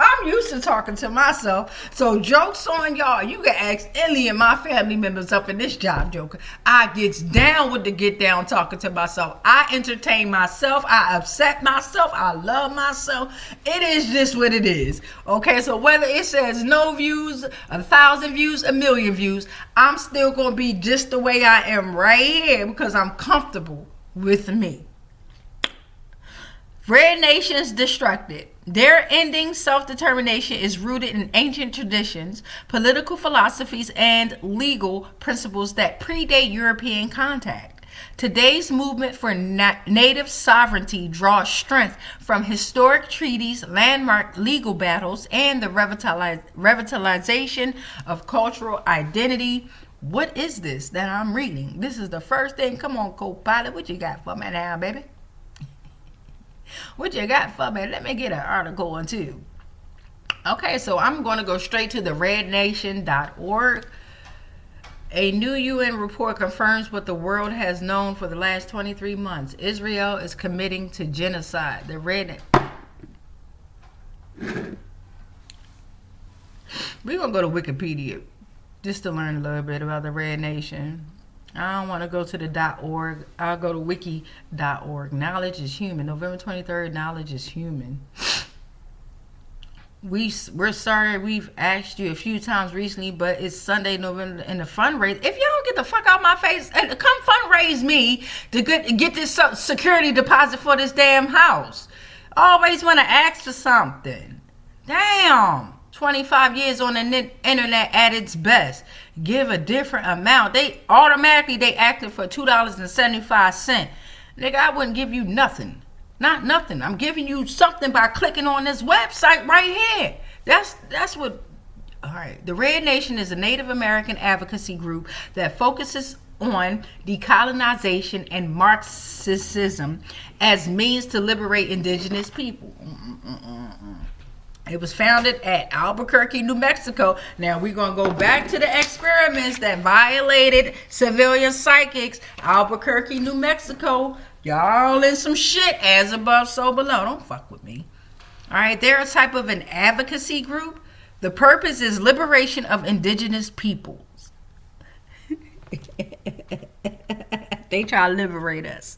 I'm used to talking to myself. So jokes on y'all. You can ask any of my family members up in this job, Joker. I gets down with the get down talking to myself. I entertain myself. I upset myself. I love myself. It is just what it is. Okay, so whether it says no views, 1,000 views, 1,000,000 views, I'm still going to be just the way I am right here because I'm comfortable with me. Red nations destructed. Their ending self-determination is rooted in ancient traditions, political philosophies, and legal principles that predate European contact. Today's movement for native sovereignty draws strength from historic treaties, landmark legal battles, and the revitalization of cultural identity. What is this that I'm reading? This is the first thing. Come on, co-pilot. What you got for me now, baby? What you got for me? Let me get an article on too. Okay, so I'm going to go straight to the rednation.org. A new UN report confirms what the world has known for the last 23 months. Israel is committing to genocide. The Red... We're going to go to Wikipedia just to learn a little bit about the Red Nation. I don't want to go to the .org. I'll go to wiki.org. Knowledge is human. November 23rd, knowledge is human. We're sorry we've asked you a few times recently, but it's Sunday, November, and the fundraise. If you don't get the fuck out my face and come fundraise me to get this security deposit for this damn house. Always want to ask for something. Damn. 25 years on the internet at its best. Give a different amount. They acted for $2.75. Nigga, I wouldn't give you nothing. Not nothing. I'm giving you something by clicking on this website right here. That's what. All right. The Red Nation is a Native American advocacy group that focuses on decolonization and Marxism as means to liberate indigenous people. It was founded at Albuquerque, New Mexico. Now we're going to go back to the experiments that violated civilian psychics. Albuquerque, New Mexico. Y'all in some shit. As above, so below. Don't fuck with me. All right. They're a type of an advocacy group. The purpose is liberation of indigenous peoples. They try to liberate us.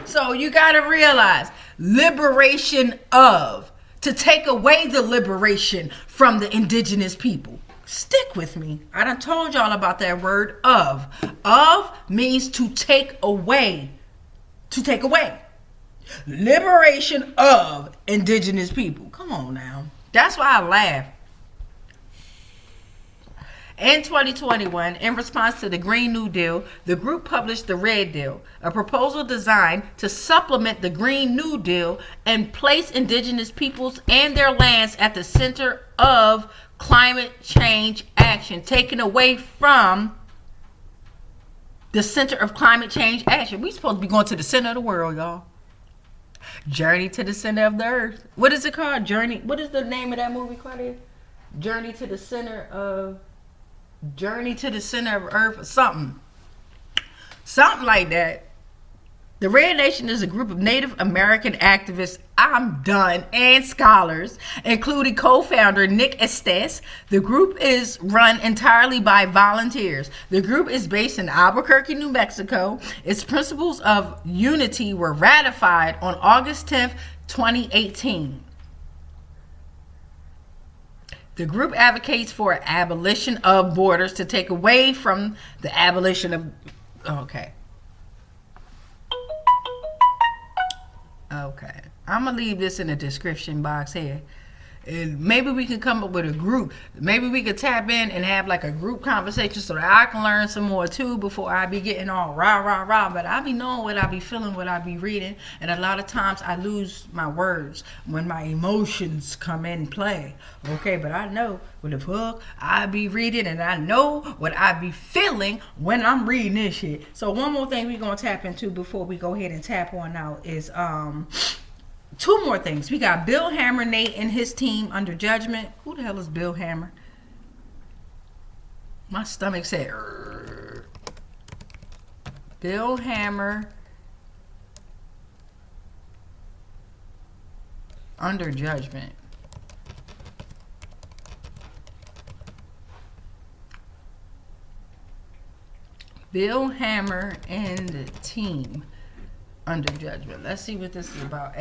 So you got to realize, liberation of, to take away the liberation from the indigenous people. Stick with me. I done told y'all about that word of. Of means to take away. To take away. Liberation of indigenous people. Come on now. That's why I laugh. In 2021, in response to the Green New Deal, the group published the Red Deal, a proposal designed to supplement the Green New Deal and place indigenous peoples and their lands at the center of climate change action, taken away from the center of climate change action. We supposed to be going to the center of the world, y'all. Journey to the center of the earth. What is it called? Journey. What is the name of that movie, Claudia? Journey to the center of Earth, something like that. The Red Nation is a group of Native American activists, I'm done, and scholars, including co-founder Nick Estes. The group is run entirely by volunteers. The group is based in Albuquerque, New Mexico. Its principles of unity were ratified on August 10th, 2018. The group advocates for abolition of borders to take away from the abolition of... Okay. I'm going to leave this in the description box here. And maybe we can come up with a group. Maybe we could tap in and have like a group conversation so that I can learn some more too before I be getting all rah. But I be knowing what I be feeling, what I be reading. And a lot of times I lose my words when my emotions come in play. Okay, but I know what the fuck I be reading, and I know what I be feeling when I'm reading this shit. So one more thing we going to tap into before we go ahead and tap on out is... two more things. We got Bill Hammer, Nate, and his team under judgment. Who the hell is Bill Hammer? My stomach said, Urgh. Bill Hammer under judgment. Bill Hammer and the team under judgment. Let's see what this is about.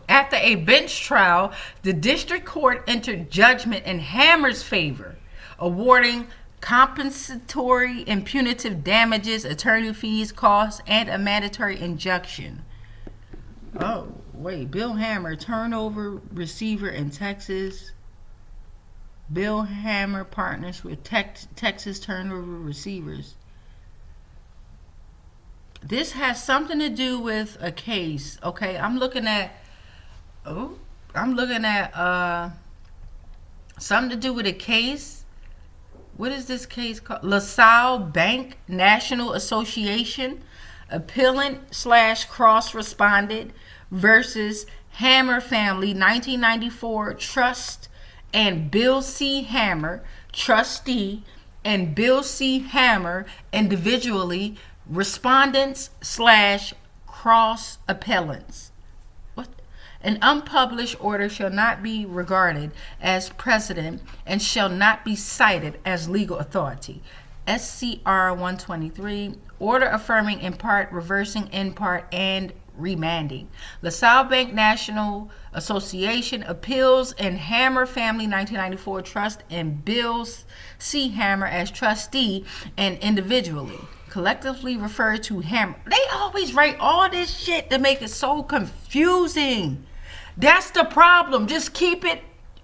After a bench trial, the district court entered judgment in Hammer's favor, awarding compensatory and punitive damages, attorney fees, costs, and a mandatory injunction. Oh, wait. Bill Hammer, turnover receiver in Texas. Bill Hammer partners with Texas turnover receivers. This has something to do with a case. Okay, I'm looking at something to do with a case. What is this case called? LaSalle Bank National Association, appellant/cross respondent versus Hammer Family 1994 Trust and Bill C. Hammer, trustee, and Bill C. Hammer individually, respondents/cross appellants. What? An unpublished order shall not be regarded as precedent and shall not be cited as legal authority. SCR 123, order affirming in part, reversing in part, and remanding. LaSalle Bank National Association appeals and Hammer Family 1994 Trust and Bill C. Hammer as trustee and individually, collectively referred to Hammer. They always write all this shit to make it so confusing. That's the problem. Just keep it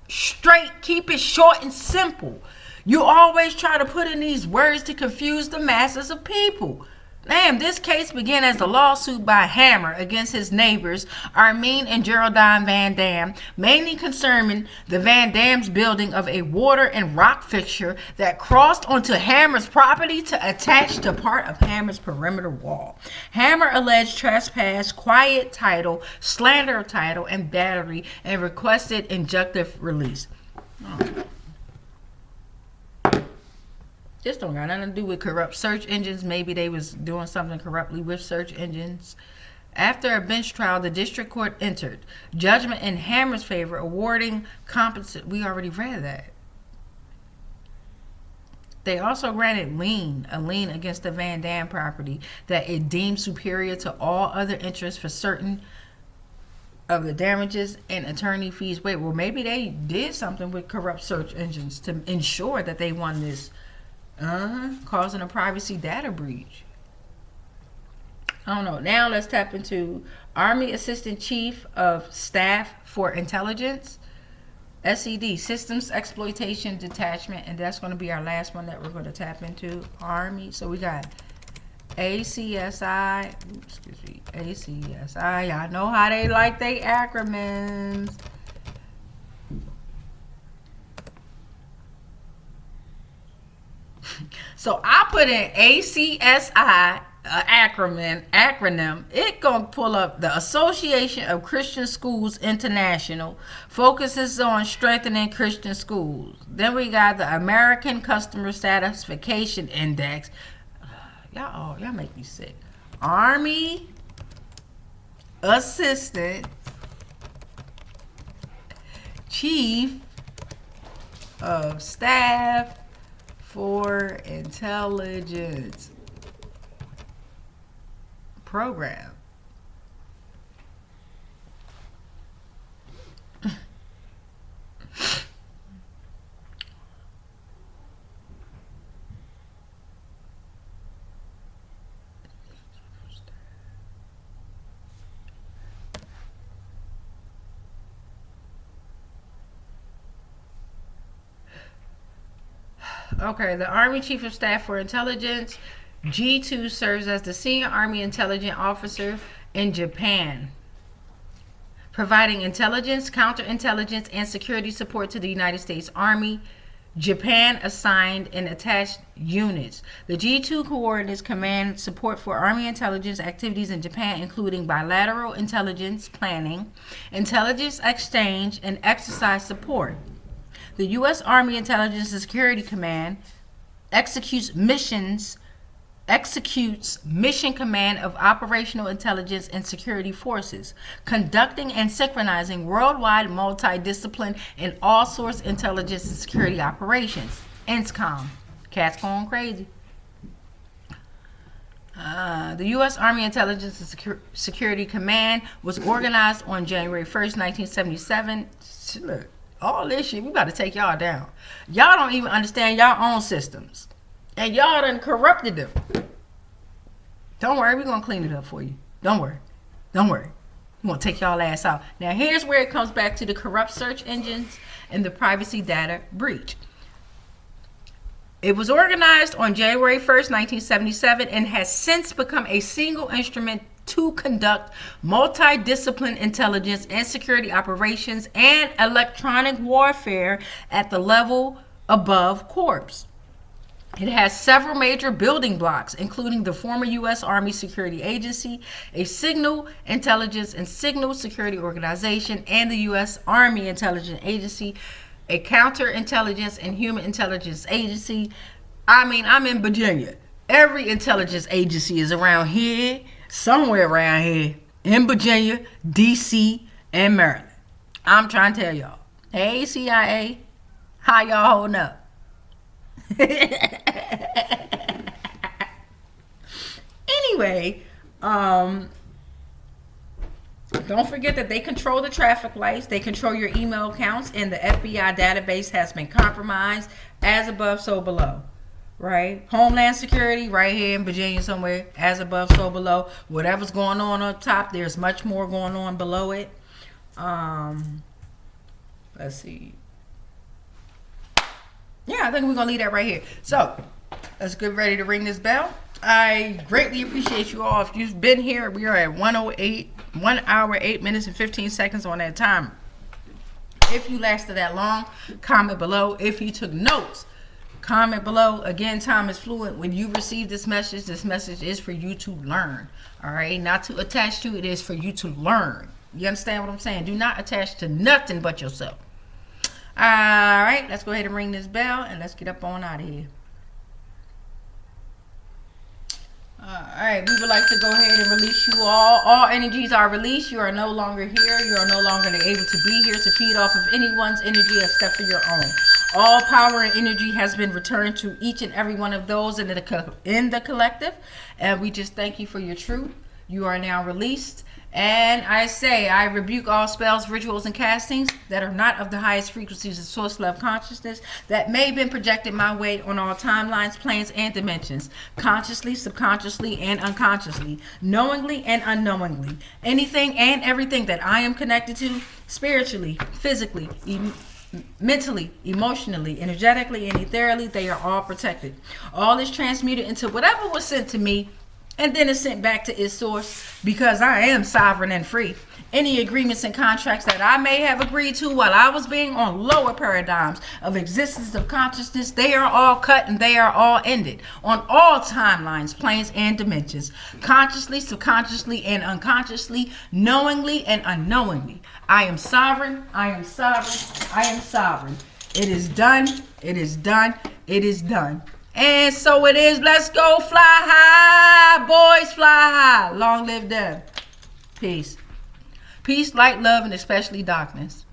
straight. Keep it short and simple. You always try to put in these words to confuse the masses of people. Damn, this case began as a lawsuit by Hammer against his neighbors, Armin and Geraldine Van Dam, mainly concerning the Van Dam's building of a water and rock fixture that crossed onto Hammer's property to attach to part of Hammer's perimeter wall. Hammer alleged trespass, quiet title, slander of title, and battery, and requested injunctive release. This don't got nothing to do with corrupt search engines. Maybe they was doing something corruptly with search engines. After a bench trial, the district court entered judgment in Hammer's favor, awarding compensation. We already read that. They also granted a lien against the Van Dam property that it deemed superior to all other interests for certain of the damages and attorney fees. Wait, well, maybe they did something with corrupt search engines to ensure that they won this. Causing a privacy data breach. I don't know. Now let's tap into Army Assistant Chief of Staff for Intelligence, SED, Systems Exploitation Detachment, and that's going to be our last one that we're going to tap into. Army. So we got ACSI. ACSI. Y'all know how they like they acronyms. So I put in ACSI, acronym, it gonna pull up the Association of Christian Schools International, focuses on strengthening Christian schools. Then we got the American Customer Satisfaction Index. Y'all make me sick. Army Assistant Chief of Staff for Intelligence Program. Okay, the Army Chief of Staff for Intelligence, G2, serves as the Senior Army Intelligence Officer in Japan, providing intelligence, counterintelligence, and security support to the United States Army, Japan assigned and attached units. The G2 coordinates command support for Army intelligence activities in Japan, including bilateral intelligence planning, intelligence exchange, and exercise support. The U.S. Army Intelligence and Security Command executes mission command of operational intelligence and security forces, conducting and synchronizing worldwide multidiscipline and all-source intelligence and security operations. INSCOM. Cat's going crazy. The U.S. Army Intelligence and Security Command was organized on January 1st, 1977. Look, all this shit, we got to take y'all down. Y'all don't even understand y'all own systems. And y'all done corrupted them. Don't worry, we're going to clean it up for you. Don't worry. We're going to take y'all ass out. Now, here's where it comes back to the corrupt search engines and the privacy data breach. It was organized on January 1st, 1977, and has since become a single instrument to conduct multidisciplinary intelligence and security operations and electronic warfare at the level above corps. It has several major building blocks, including the former U.S. Army Security Agency, a signal intelligence and signal security organization, and the U.S. Army Intelligence Agency, a counterintelligence and human intelligence agency. I mean, I'm in Virginia. Every intelligence agency is around here, somewhere around here, in Virginia, D.C., and Maryland. I'm trying to tell y'all. Hey, CIA, how y'all holding up? Anyway, don't forget that they control the traffic lights, they control your email accounts, and the FBI database has been compromised. As above, so below. Right? Homeland Security right here in Virginia somewhere. As above, so below. Whatever's going on up top, there's much more going on below it. Let's see. Yeah, I think we're going to leave that right here. So, let's get ready to ring this bell. I greatly appreciate you all. If you've been here, we are at 1:08, 1 hour, 8 minutes, and 15 seconds on that time. If you lasted that long, comment below. If you took notes, comment below. Again, time is fluid. When you receive this message is for you to learn. All right? Not to attach to, it is for you to learn. You understand what I'm saying? Do not attach to nothing but yourself. All right, let's go ahead and ring this bell and let's get up on out of here. All right, we would like to go ahead and release you all. All energies are released. You are no longer here. You are no longer able to be here to feed off of anyone's energy except for your own. All power and energy has been returned to each and every one of those in the collective. And we just thank you for your truth. You are now released. And I rebuke all spells, rituals, and castings that are not of the highest frequencies of source love consciousness that may have been projected my way on all timelines, planes, and dimensions, consciously, subconsciously, and unconsciously, knowingly and unknowingly. Anything and everything that I am connected to, spiritually, physically, mentally, emotionally, energetically, and ethereally, they are all protected. All is transmuted into whatever was sent to me And then it's sent back to its source, because I am sovereign and free. Any agreements and contracts that I may have agreed to while I was being on lower paradigms of existence of consciousness, they are all cut and they are all ended on all timelines, planes, and dimensions. Consciously, subconsciously, and unconsciously, knowingly and unknowingly. I am sovereign, I am sovereign, I am sovereign. It is done, it is done, it is done. And so it is. Let's go fly high, boys, fly high. Long live them. Peace. Peace, light, love, and especially darkness.